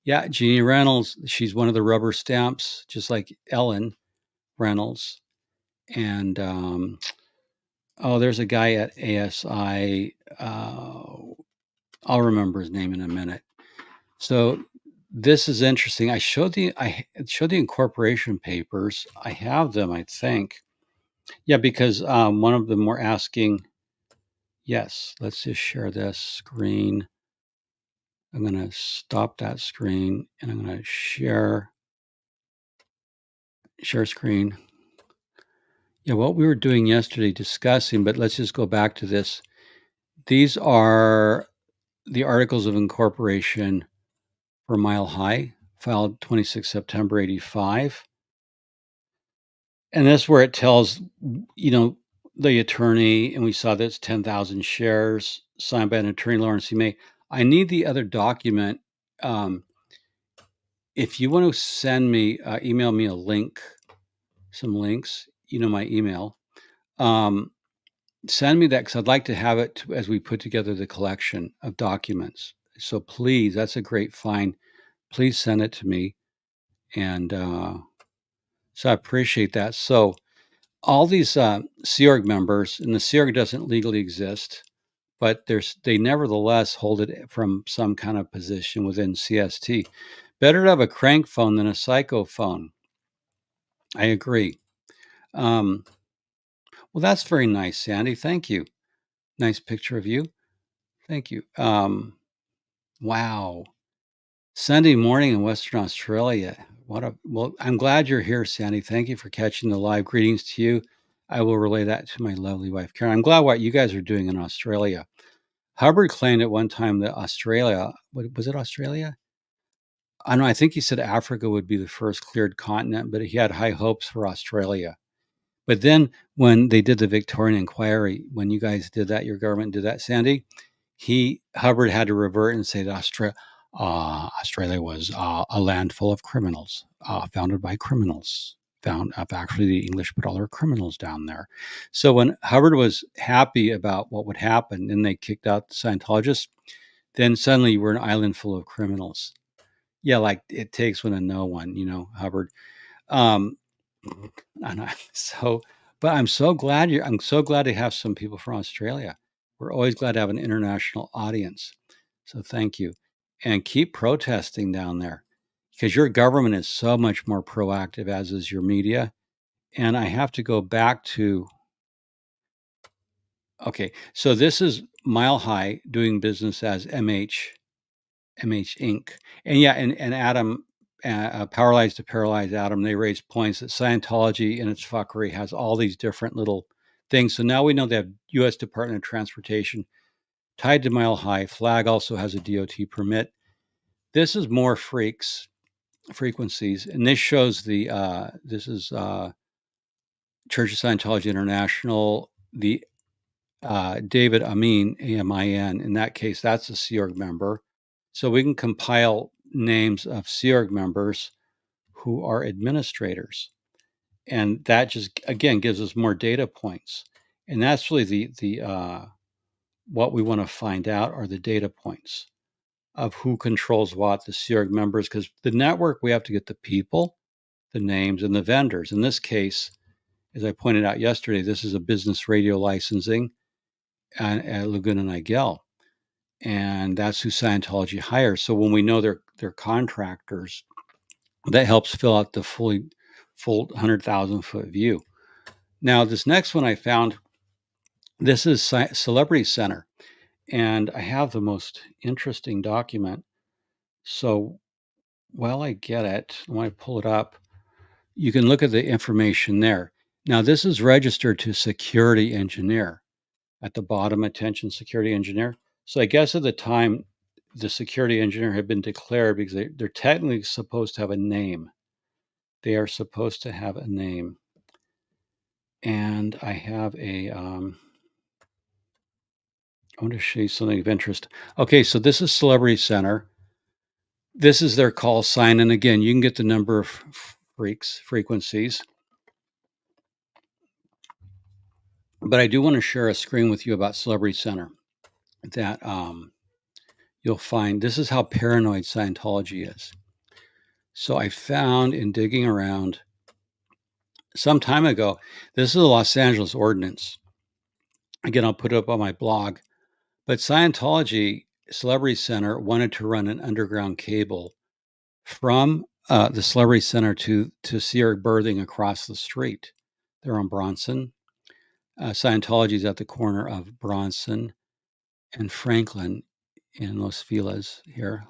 S1: Yeah, Jeannie Reynolds, she's one of the rubber stamps, just like Ellen Reynolds. And there's a guy at ASI. I'll remember his name in a minute. So this is interesting. I showed the incorporation papers. I have them, I think. Yeah, because one of them were asking. Yes, let's just share this screen. I'm going to stop that screen and I'm going to share screen. Yeah, what we were doing yesterday discussing, but let's just go back to this. These are the articles of incorporation for Mile High, filed 26 September 85. And that's where it tells, the attorney, and we saw that's 10,000 shares signed by an attorney, Lawrence C. May. I need the other document. If you want to send me, email me a link, some links, my email. Send me that because I'd like to have it as we put together the collection of documents. So please, that's a great find. Please send it to me. And so I appreciate that. So all these Sea Org members, and the Sea Org doesn't legally exist, but they nevertheless hold it from some kind of position within CST. Better to have a crank phone than a psycho phone. I agree. Well, that's very nice, Sandy. Thank you. Nice picture of you. Thank you. Wow. Sunday morning in Western Australia. Well, I'm glad you're here, Sandy. Thank you for catching the live. Greetings to you. I will relay that to my lovely wife, Karen. I'm glad what you guys are doing in Australia. Hubbard claimed at one time that Australia, was it Australia? I don't know. I think he said Africa would be the first cleared continent, but he had high hopes for Australia. But then when they did the Victorian inquiry, when you guys did that, your government did that, Sandy, Hubbard had to revert and say that Australia was a land full of criminals, founded by criminals. Found actually the English put all their criminals down there. So when Hubbard was happy about what would happen, and they kicked out the Scientologists, then suddenly we're an island full of criminals. Yeah, like it takes one to know one, Hubbard. Um, and but I'm so glad to have some people from Australia. We're always glad to have an international audience. So thank you. And keep protesting down there because your government is so much more proactive, as is your media. And I have to go back to, okay, so this is Mile High doing business as MH Inc. And yeah, and Adam, Paralyzed to Paralyze Adam, they raised points that Scientology and its fuckery has all these different little things. So now we know they have U.S. Department of Transportation tied to Mile High. Flag also has a DOT permit. This is more frequencies, and this shows this is Church of Scientology International, the David Amin, AMIN. In that case, that's a Sea Org member. So we can compile names of Sea Org members who are administrators. And that just, again, gives us more data points. And that's really the what we want to find out are the data points of who controls what, the Sea Org members, because the network, we have to get the people, the names, and the vendors. In this case, as I pointed out yesterday, this is a business radio licensing at Laguna Niguel. And that's who Scientology hires. So when we know they're contractors, that helps fill out the full 100,000-foot view. Now, this next one I found, this is Celebrity Center. And I have the most interesting document. So while I get it, when I pull it up, you can look at the information there. Now, this is registered to security engineer. At the bottom, attention security engineer. So I guess at the time, the security engineer had been declared because they're technically supposed to have a name. They are supposed to have a name. And I have I want to show you something of interest. Okay, so this is Celebrity Center. This is their call sign. And again, you can get the number of frequencies. But I do want to share a screen with you about Celebrity Center that you'll find. This is how paranoid Scientology is. So I found in digging around some time ago, this is the Los Angeles Ordinance. Again, I'll put it up on my blog. But Scientology Celebrity Center wanted to run an underground cable from the Celebrity Center to Sierra Birthing across the street. They're on Bronson. Scientology is at the corner of Bronson and Franklin in Los Feliz here,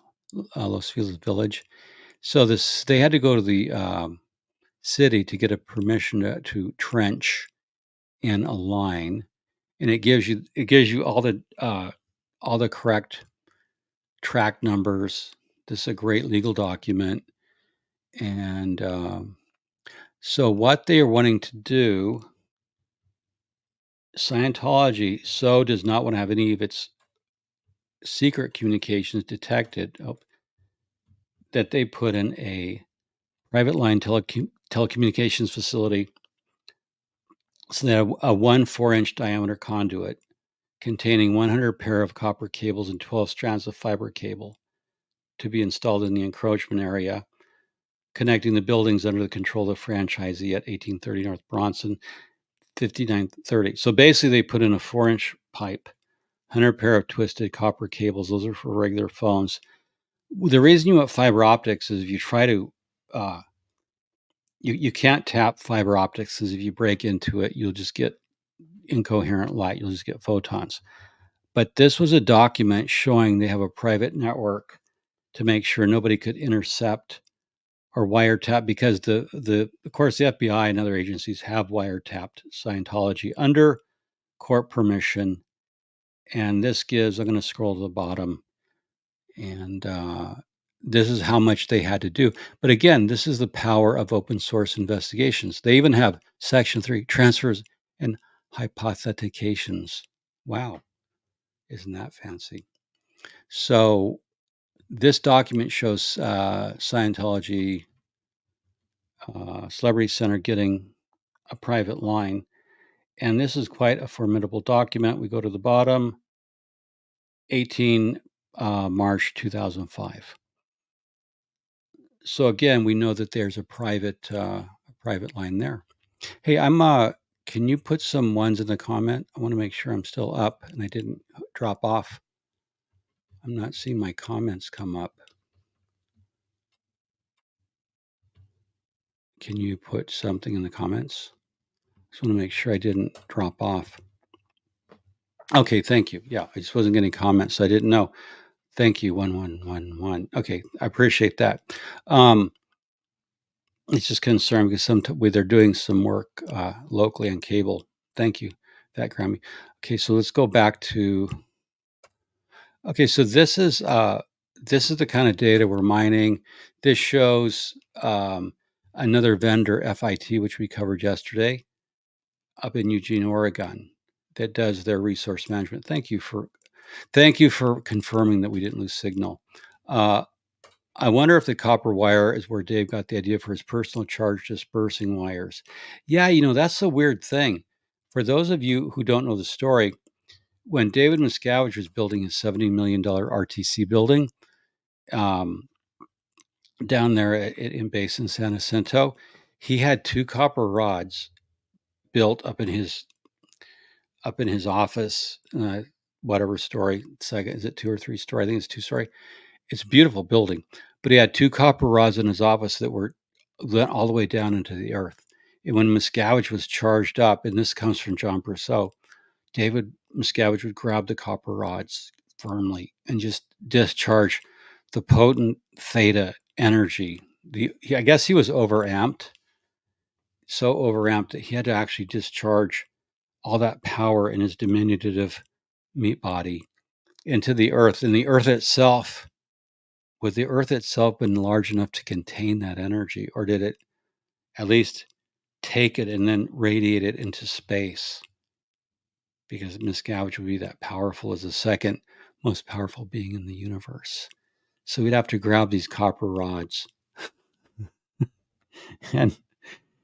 S1: Los Feliz Village. So they had to go to the city to get a permission to trench in a line, and it gives you all the correct track numbers. This is a great legal document, and so what they are wanting to do Scientology so does not want to have any of its secret communications detected that they put in a private line telecommunications facility. So they have a 4-inch diameter conduit containing 100 pair of copper cables and 12 strands of fiber cable to be installed in the encroachment area, connecting the buildings under the control of the franchisee at 1830 North Bronson, 5930. So basically, they put in a 4-inch pipe, 100 pair of twisted copper cables. Those are for regular phones. The reason you want fiber optics is if you try to, you can't tap fiber optics, because if you break into it, you'll just get incoherent light. You'll just get photons. But this was a document showing they have a private network to make sure nobody could intercept or wiretap, because of course the FBI and other agencies have wiretapped Scientology under court permission. And this gives, I'm going to scroll to the bottom, and this is how much they had to do. But again, this is the power of open source investigations. They even have Section 3 transfers and hypothetications. Wow, isn't that fancy? So this document shows Scientology Celebrity Center getting a private line. And this is quite a formidable document. We go to the bottom, 18 March 2005. So again, we know that there's a private line there. Hey, can you put some ones in the comment? I want to make sure I'm still up and I didn't drop off. I'm not seeing my comments come up. Can you put something in the comments? Just want to make sure I didn't drop off. Okay, thank you. Yeah, I just wasn't getting comments, so I didn't know. Thank you, 1111. Okay, I appreciate that. It's just concerned because they're doing some work locally on cable. Thank you, that Grammy. Okay, so let's go back to. Okay, so this is the kind of data we're mining. This shows another vendor, FIT, which we covered yesterday, up in Eugene, Oregon, that does their resource management. Thank you for confirming that we didn't lose signal. I wonder if the copper wire is where Dave got the idea for his personal charge dispersing wires. Yeah, that's a weird thing. For those of you who don't know the story, when David Miscavige was building his $70 million RTC building down there in Basin, San Jacinto, he had 2 copper rods built up in his office, whatever story. Second, is it 2 or 3 story? I think it's 2-story. It's a beautiful building, but he had 2 copper rods in his office that went all the way down into the earth. And when Miscavige was charged up, and this comes from John Brousseau, David Miscavige would grab the copper rods firmly and just discharge the potent theta energy. I guess he was overamped, so overamped that he had to actually discharge all that power in his diminutive meat body into the earth. And the earth itself, would the earth itself been large enough to contain that energy, or did it at least take it and then radiate it into space? Because Miscavige would be that powerful as the second most powerful being in the universe. So we'd have to grab these copper rods and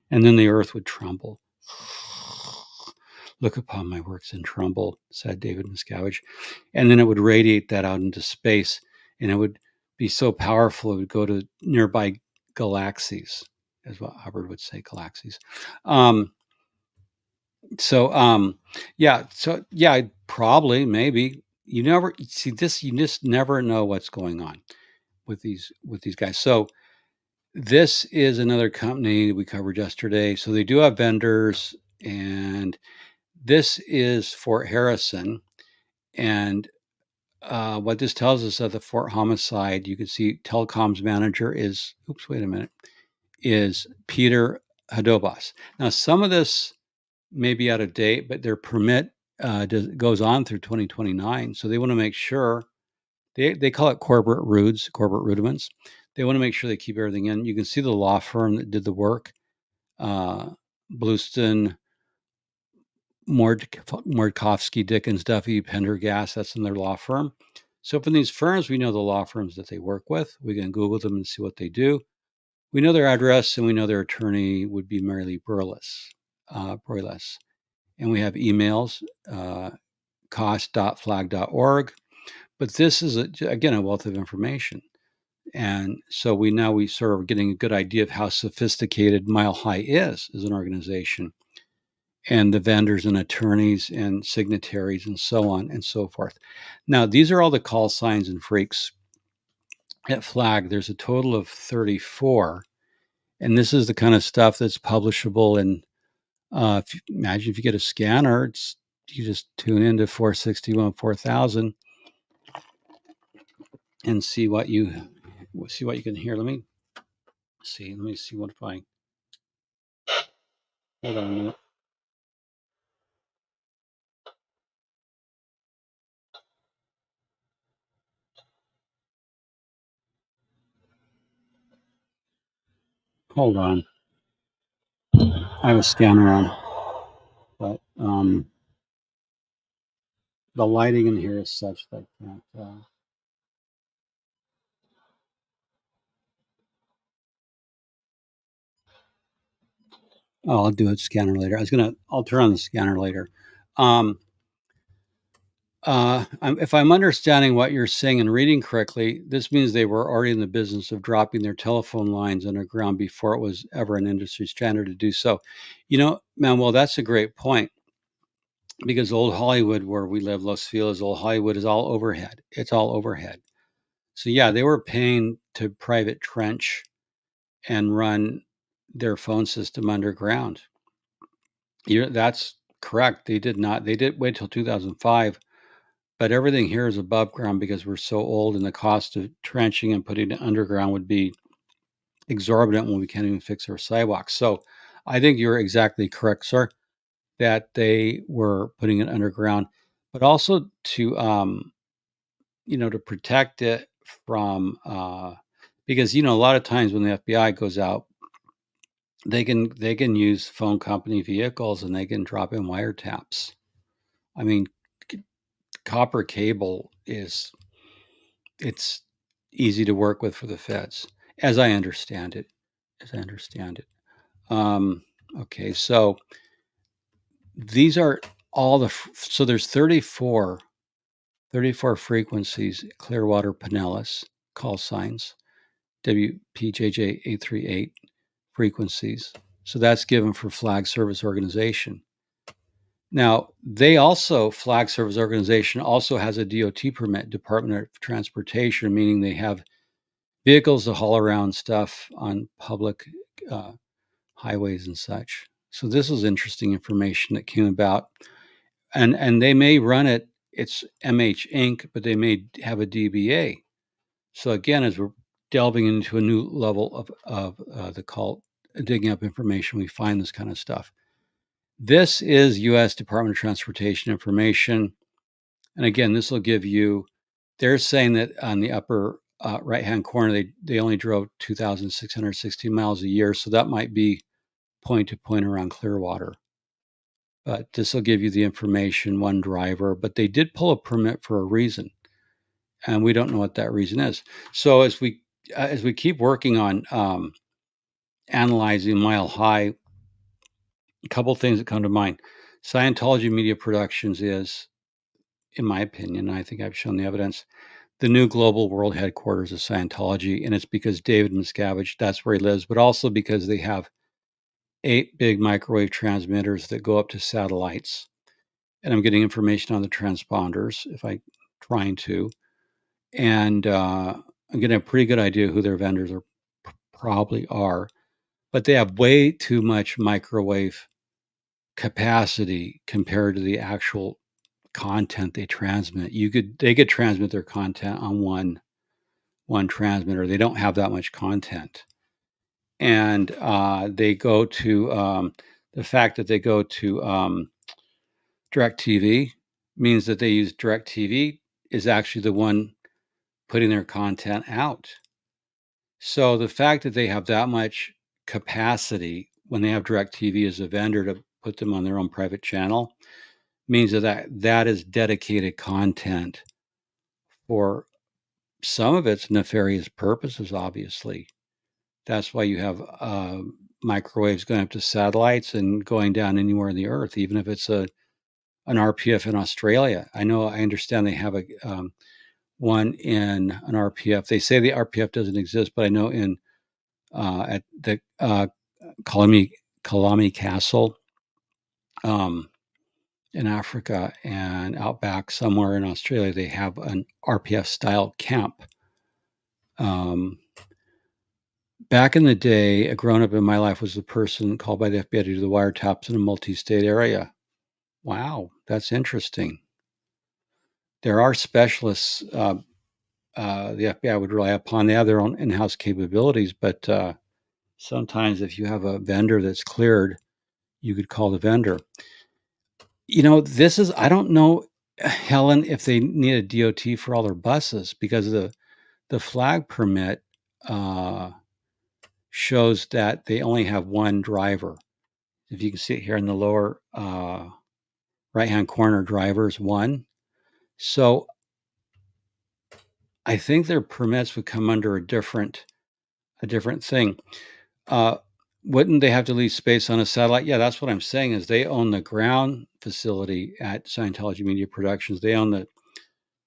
S1: then the earth would tremble. Look upon my works and tremble, said David Miscavige. And then it would radiate that out into space, and it would be so powerful it would go to nearby galaxies, is what Hubbard would say, galaxies. Probably, maybe. You never see this, you just never know what's going on with these guys. So this is another company we covered yesterday. So they do have vendors, and this is Fort Harrison. And what this tells us of the Fort Homicide, you can see telecoms manager is Peter Hadobas. Now, some of this may be out of date, but their permit goes on through 2029. So they want to make sure, they call it corporate rudiments. They want to make sure they keep everything in. You can see the law firm that did the work, Blueston, Mordkovsky, Dickens, Duffy, Pendergast. That's in their law firm. So from these firms, we know the law firms that they work with. We can Google them and see what they do. We know their address, and we know their attorney would be Mary Lee Burles. And we have emails, cost.flag.org. But this is, again, a wealth of information. And so we sort of getting a good idea of how sophisticated Mile High is as an organization, and the vendors and attorneys and signatories and so on and so forth. Now, these are all the call signs and freaks at Flag. There's a total of 34. And this is the kind of stuff that's publishable. And imagine if you get a scanner, you just tune into 461 4000 and see what you can hear. Let me see what if I hold on a minute. Hold on. I have a scanner on, but the lighting in here is such that I can't. I'll do a scanner later. I'll turn on the scanner later. If I'm understanding what you're saying and reading correctly, this means they were already in the business of dropping their telephone lines underground before it was ever an industry standard to do so. Manuel, that's a great point, because old Hollywood, where we live, Los Feliz, old Hollywood is all overhead. It's all overhead. So yeah, they were paying to private trench and run their phone system underground. That's correct. They did not. They did wait till 2005. But everything here is above ground because we're so old, and the cost of trenching and putting it underground would be exorbitant when we can't even fix our sidewalks. So I think you're exactly correct, sir, that they were putting it underground, but also to protect it from, because, a lot of times when the FBI goes out, they can use phone company vehicles and they can drop in wiretaps. I mean, copper cable it's easy to work with for the feds, as I understand it. Okay, so these are all so there's 34 frequencies, Clearwater, Pinellas call signs, WPJJ 838 frequencies. So that's given for Flag Service Organization. Now, Flag Service Organization also has a DOT permit, Department of Transportation, meaning they have vehicles to haul around stuff on public highways and such. So this is interesting information that came about. And they may run it's MH Inc., but they may have a DBA. So again, as we're delving into a new level of the cult, digging up information, we find this kind of stuff. This is U.S. Department of Transportation information. And again, this will give you, they're saying that on the upper right-hand corner, they only drove 2,616 miles a year. So that might be point to point around Clearwater. But this will give you the information, one driver. But they did pull a permit for a reason, and we don't know what that reason is. So as we keep working on analyzing Mile High, a couple things that come to mind. Scientology Media Productions is, in my opinion, I think I've shown the evidence, the new global world headquarters of Scientology. And it's because David Miscavige, that's where he lives, but also because they have 8 big microwave transmitters that go up to satellites. And I'm getting information on the transponders if I'm trying to. And I'm getting a pretty good idea who their vendors probably are. But they have way too much microwave capacity compared to the actual content they transmit. They could transmit their content on one transmitter. They don't have that much content, and they go to the fact that they go to DirecTV means that they use DirecTV is actually the one putting their content out. So the fact that they have that much capacity when they have DirecTV as a vendor to put them on their own private channel, means that is dedicated content for some of its nefarious purposes, obviously. That's why you have microwaves going up to satellites and going down anywhere in the earth, even if it's an RPF in Australia. I understand they have a one in an RPF. They say the RPF doesn't exist, but I know in at the Kalami Castle in Africa and out back somewhere in Australia, they have an RPF style camp. Back in the day, a grown-up in my life was the person called by the FBI to do the wiretaps in a multi-state area. Wow, that's interesting. There are specialists the FBI would rely upon. They have their own in-house capabilities, but sometimes if you have a vendor that's cleared, you could call the vendor. I don't know, Helen, if they need a DOT for all their buses, because the flag permit shows that they only have one driver. If you can see it here in the lower right-hand corner, drivers one. So I think their permits would come under a different thing. Wouldn't they have to leave space on a satellite? Yeah, that's what I'm saying. Is they own the ground facility at Scientology Media Productions. They own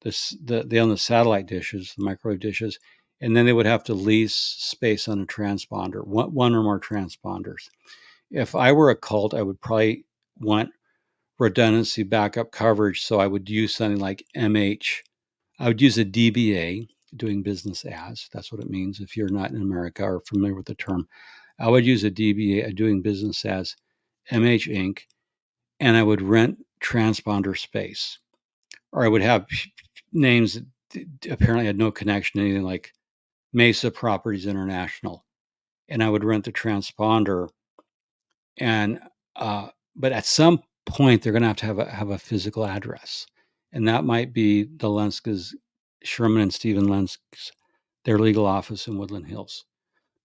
S1: they own the satellite dishes, the microwave dishes, and then they would have to lease space on a transponder, one or more transponders. If I were a cult, I would probably want redundancy backup coverage, so I would use something like MH. I would use a DBA, doing business as. That's what it means if you're not in America or familiar with the term. I would use a DBA, a doing business as MH Inc., and I would rent transponder space. Or I would have names that apparently had no connection to anything, like Mesa Properties International. And I would rent the transponder. And but at some point, they're going to have a physical address. And that might be the Lenskes, Sherman and Stephen Lenskes, their legal office in Woodland Hills.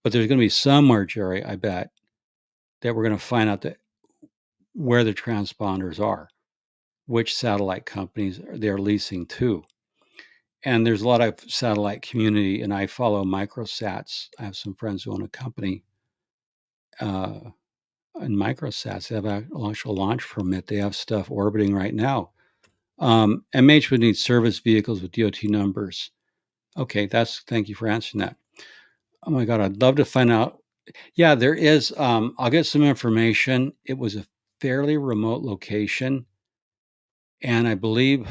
S1: But there's going to be somewhere, Jerry, I bet, that we're going to find out that where the transponders are, which satellite companies they're leasing to. And there's a lot of satellite community, and I follow microsats. I have some friends who own a company in microsats. They have an actual launch permit. They have stuff orbiting right now. MH would need service vehicles with DOT numbers. Okay, thank you for answering that. Oh my God, I'd love to find out. Yeah, there is. I'll get some information. It was a fairly remote location, and I believe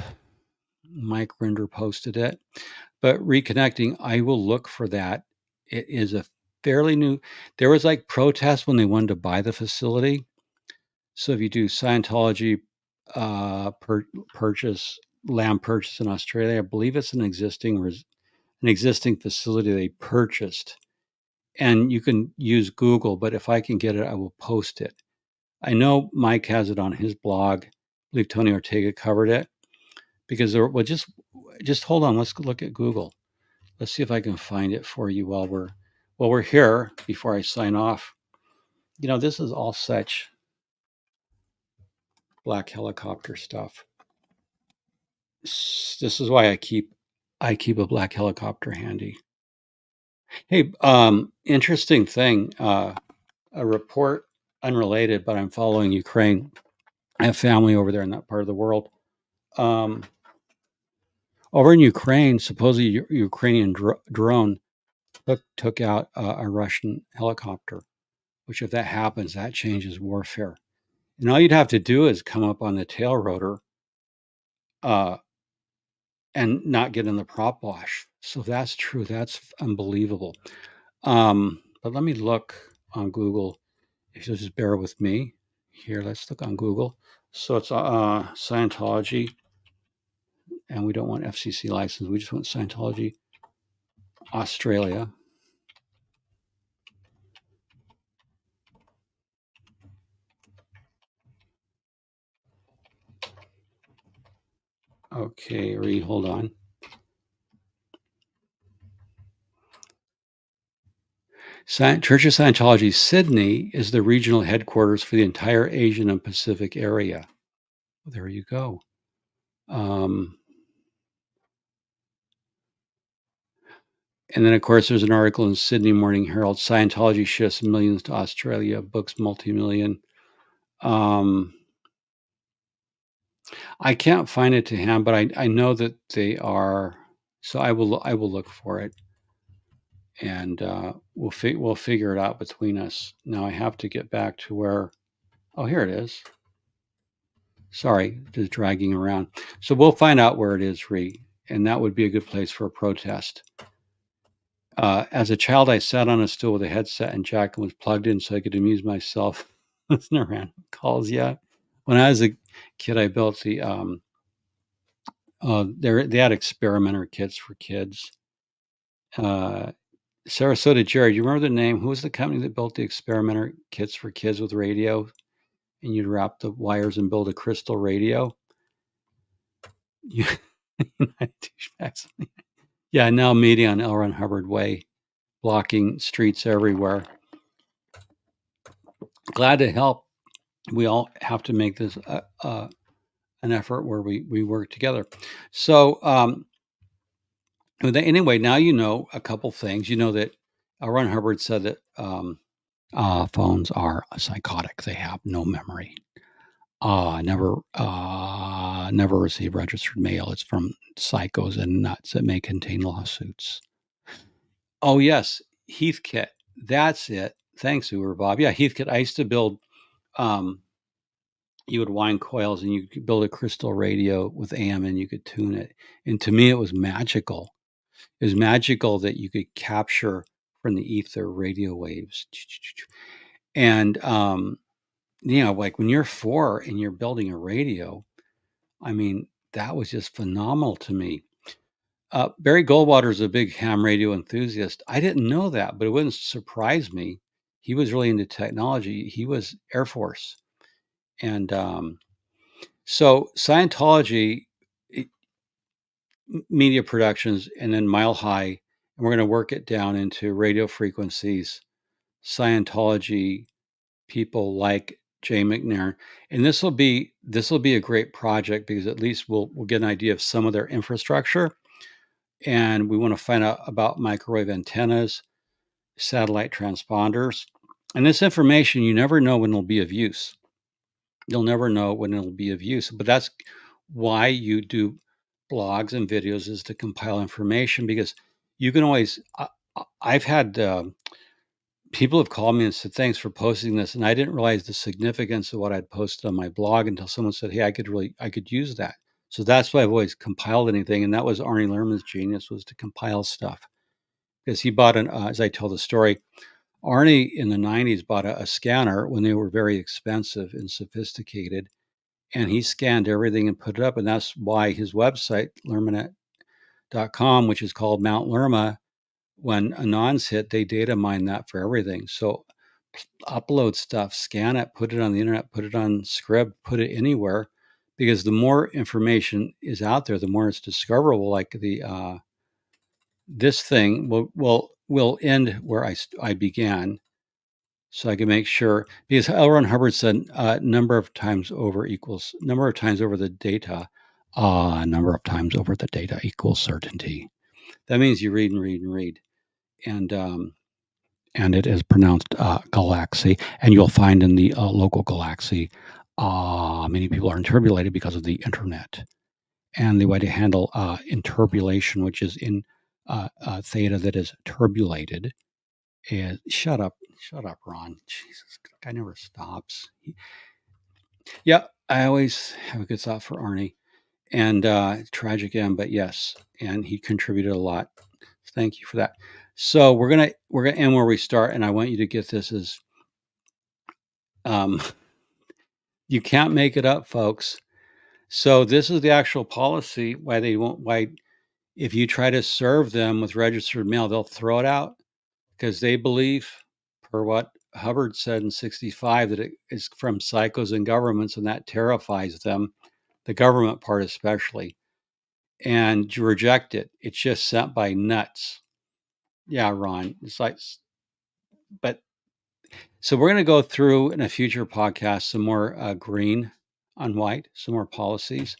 S1: Mike Rinder posted it. But reconnecting, I will look for that. It is a fairly new. There was like protests when they wanted to buy the facility. So if you do Scientology purchase, land purchase in Australia, I believe it's an existing facility they purchased. And you can use Google, but if I can get it, I will post it. I know Mike has it on his blog. I believe Tony Ortega covered it, because just hold on. Let's look at Google. Let's see if I can find it for you while we're here before I sign off. This is all such black helicopter stuff. This is why I keep a black helicopter handy. Hey, interesting thing. A report unrelated, but I'm following Ukraine. I have family over there in that part of the world. Over in Ukraine, supposedly Ukrainian drone took out a Russian helicopter, which if that happens, that changes warfare. And all you'd have to do is come up on the tail rotor and not get in the prop wash. So if that's true, that's unbelievable. But let me look on Google. If you'll just bear with me here, let's look on Google. So it's Scientology, and we don't want FCC license. We just want Scientology Australia. Okay, hold on. Church of Scientology Sydney is the regional headquarters for the entire Asian and Pacific area. There you go. Um, and then, of course, there's an article in Sydney Morning Herald: Scientology shifts millions to Australia, books multi-million. I can't find it to hand, but I know that they are. So I will look for it, and we'll figure it out between us. Now I have to get back to where. Oh, here it is. Sorry, just dragging around. So we'll find out where it is, Ree, and that would be a good place for a protest. As a child, I sat on a stool with a headset and jacket was plugged in so I could amuse myself listening to random calls. Yeah, when I was a kid, I built the they had experimenter kits for kids. Sarasota Jerry, do you remember the name? Who was the company that built the experimenter kits for kids with radio? And you'd wrap the wires and build a crystal radio. You, yeah, now meeting on L. Ron Hubbard Way, blocking streets everywhere. Glad to help. We all have to make this an effort where we work together. So anyway, now you know a couple things. You know that L. Ron Hubbard said that phones are psychotic. They have no memory. Never receive registered mail. It's from psychos and nuts that may contain lawsuits. Oh yes, Heathkit. That's it. Thanks, Uber Bob. Yeah, Heathkit. I used to build. You would wind coils and you could build a crystal radio with AM and you could tune it. And to me, it was magical. It was magical that you could capture from the ether radio waves. And like when you're 4 and you're building a radio, I mean, that was just phenomenal to me. Barry Goldwater is a big ham radio enthusiast. I didn't know that, but it wouldn't surprise me. He was really into technology. He was Air Force. And so Scientology media productions and then Mile High, and we're going to work it down into radio frequencies, Scientology people like Jay McNair. And this will be a great project because at least we'll get an idea of some of their infrastructure. And we want to find out about microwave antennas, satellite transponders. And this information, you never know when it'll be of use. You'll never know when it'll be of use. But that's why you do blogs and videos, is to compile information, because you can always, I've had people have called me and said, thanks for posting this. And I didn't realize the significance of what I'd posted on my blog until someone said, hey, I could use that. So that's why I've always compiled anything. And that was Arnie Lerman's genius, was to compile stuff. Because he bought as I tell the story, Arnie in the 90s bought a scanner when they were very expensive and sophisticated. And he scanned everything and put it up. And that's why his website, lermanet.com, which is called Mount Lerma, when Anons hit, they data mine that for everything. So upload stuff, scan it, put it on the internet, put it on Scrib, put it anywhere, because the more information is out there, the more it's discoverable. Like this thing will end where I began, so I can make sure, because L. Ron Hubbard said number of times over the data. Number of times over the data equals certainty. That means you read and read and read. And it is pronounced galaxy. And you'll find in the local galaxy, many people are interbulated because of the internet. And the way to handle interbulation, which is in theta that is turbulated, is shut up, Ron. Jesus, the guy never stops. Yeah, I always have a good thought for Arnie, and tragic end, but yes, and he contributed a lot. Thank you for that. So we're gonna end where we start, and I want you to get this as you can't make it up, folks. So this is the actual policy. Why if you try to serve them with registered mail, they'll throw it out, because they believe, per what Hubbard said in 65, that it is from psychos and governments, and that terrifies them, the government part especially. And you reject it. It's just sent by nuts. Yeah, Ron. It's like but so we're going to go through in a future podcast some more green on white, some more policies.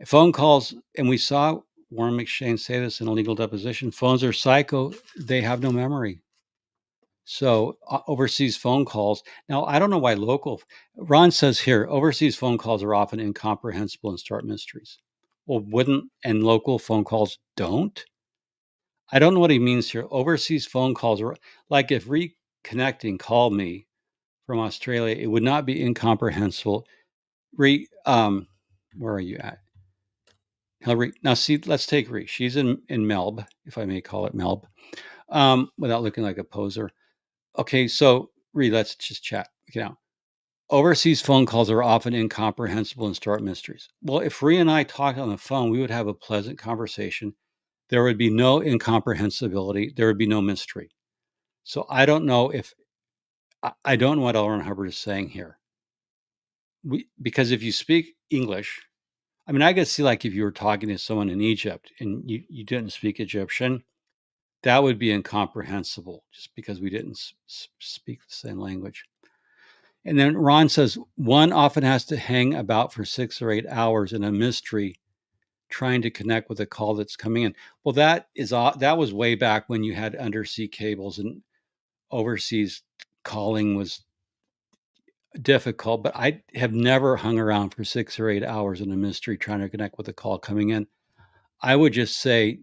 S1: Phone calls, and we saw Warren McShane say this in a legal deposition. Phones are psycho; they have no memory. So overseas phone calls. Now I don't know why local. Ron says here overseas phone calls are often incomprehensible and start mysteries. Well, wouldn't and local phone calls don't? I don't know what he means here. Overseas phone calls are like if reconnecting called me from Australia, it would not be incomprehensible. Where are you at? Hillary. Now see, let's take Ree. She's in Melb, if I may call it Melb, without looking like a poser. Okay, so Ree, let's just chat. Okay, now, overseas phone calls are often incomprehensible and start mysteries. Well, if Ree and I talked on the phone, we would have a pleasant conversation. There would be no incomprehensibility. There would be no mystery. So I don't know if I don't know what L. Ron Hubbard is saying here. Because if you speak English, I mean, I could see like if you were talking to someone in Egypt and you didn't speak Egyptian, that would be incomprehensible just because we didn't speak the same language. And then Ron says one often has to hang about for 6 or 8 hours in a mystery trying to connect with a call that's coming in. Well, that was way back when you had undersea cables and overseas calling was difficult, but I have never hung around for 6 or 8 hours in a mystery trying to connect with a call coming in. I would just say,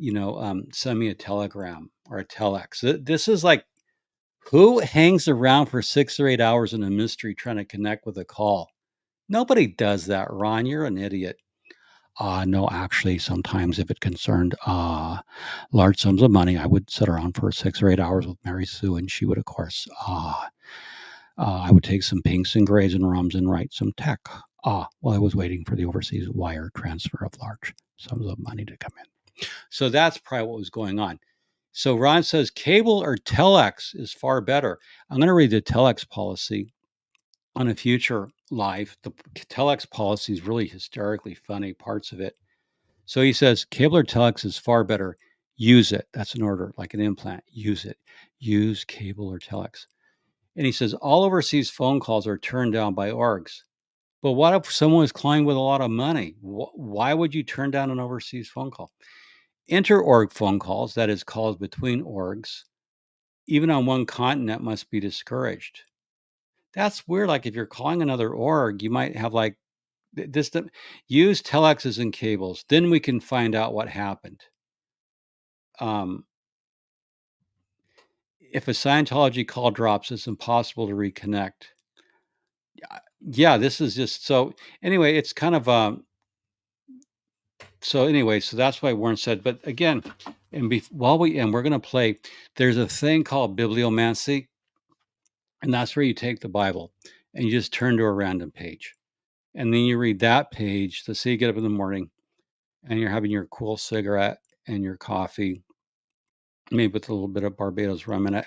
S1: send me a telegram or a telex. This is like, who hangs around for 6 or 8 hours in a mystery trying to connect with a call? Nobody does that, Ron. You're an idiot. No, actually, sometimes if it concerned large sums of money, I would sit around for 6 or 8 hours with Mary Sue, and she would, of course, I would take some pinks and grays and rums and write some tech. While I was waiting for the overseas wire transfer of large sums of money to come in. So that's probably what was going on. So Ron says cable or telex is far better. I'm going to read the telex policy on a future live. The telex policy is really hysterically funny parts of it. So he says cable or telex is far better. Use it. That's an order, like an implant. Use it. Use cable or telex. And he says all overseas phone calls are turned down by orgs. But what if someone is calling with a lot of money? Why would you turn down an overseas phone call? Inter-org phone calls, that is calls between orgs, even on one continent, must be discouraged. That's weird. Like if you're calling another org, you might have like this. Use telexes and cables. Then we can find out what happened. If a Scientology call drops, it's impossible to reconnect. Yeah, this is just so. Anyway, it's kind of so that's why Warren said. But again, while we end, we're going to play. There's a thing called bibliomancy, and that's where you take the Bible and you just turn to a random page, and then you read that page. So say you get up in the morning and you're having your cool cigarette and your coffee, maybe with a little bit of Barbados rum in it,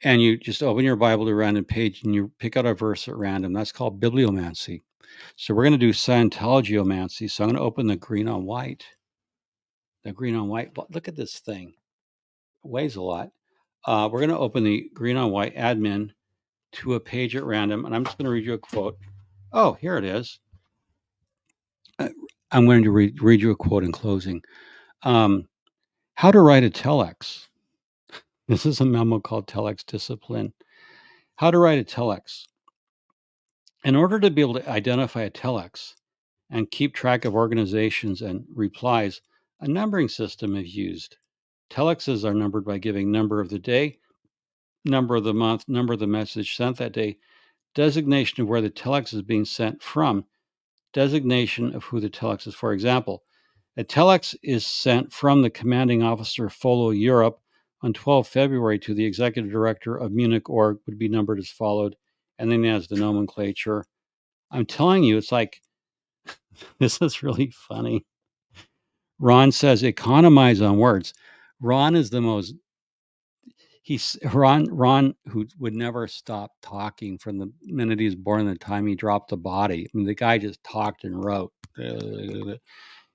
S1: and you just open your Bible to a random page and you pick out a verse at random. That's called bibliomancy. So we're going to do Scientologyomancy. So I'm going to open the green on white. The green on white. Look at this thing. It weighs a lot. We're going to open the green on white admin to a page at random, and I'm just going to read you a quote. Oh, here it is. I'm going to read you a quote in closing. How to write a telex. This is a memo called Telex Discipline. How to write a telex. In order to be able to identify a telex and keep track of organizations and replies, a numbering system is used. Telexes are numbered by giving number of the day, number of the month, number of the message sent that day, designation of where the telex is being sent from, designation of who the telex is. For example, a telex is sent from the commanding officer Follow Europe on 12 February to the executive director of Munich org would be numbered as followed, and then has the nomenclature. I'm telling you, it's like, this is really funny. Ron says economize on words. Ron is the most Ron who would never stop talking from the minute he was born to the time he dropped the body. I mean, the guy just talked and wrote.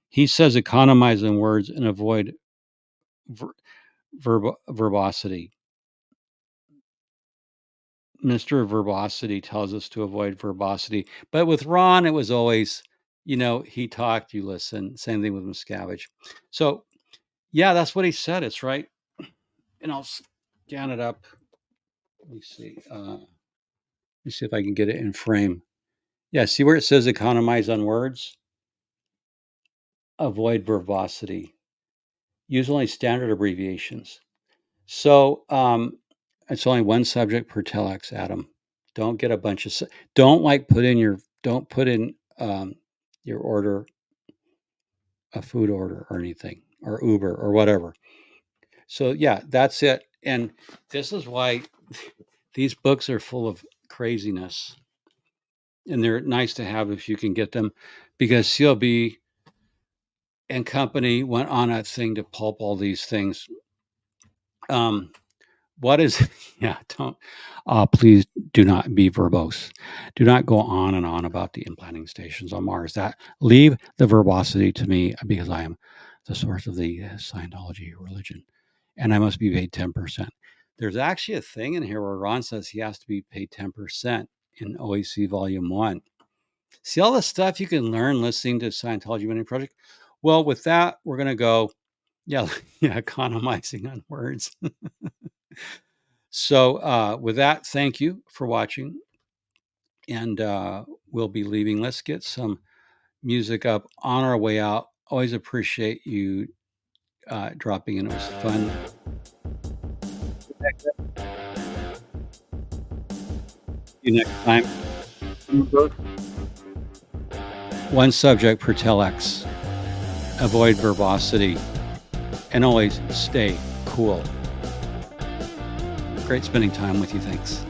S1: He says economize on words and avoid verbosity. Mr. Verbosity tells us to avoid verbosity. But with Ron, it was always, he talked, you listen. Same thing with Miscavige. So, yeah, that's what he said. It's right. And I'll scan it up. Let me see. Let me see if I can get it in frame. Yeah, see where it says economize on words? Avoid verbosity. Use only standard abbreviations. So it's only one subject per telex, Adam. Don't get a bunch of. Don't put in your order, a food order or anything, or Uber or whatever. So yeah, that's it. And this is why these books are full of craziness, and they're nice to have if you can get them, because CLB and company went on a thing to pulp all these things. What is, yeah, don't, please do not be verbose. Do not go on and on about the implanting stations on Mars. Leave the verbosity to me, because I am the source of the Scientology religion, and I must be paid 10%. There's actually a thing in here where Ron says he has to be paid 10% in OAC Volume 1. See all the stuff you can learn listening to Scientology Winning Project? Well, with that, we're going to go, yeah, economizing on words. So with that, thank you for watching. And we'll be leaving. Let's get some music up on our way out. Always appreciate you dropping in. It was fun. See you next time. One subject per telex. Avoid verbosity. And always stay cool. Great spending time with you. Thanks.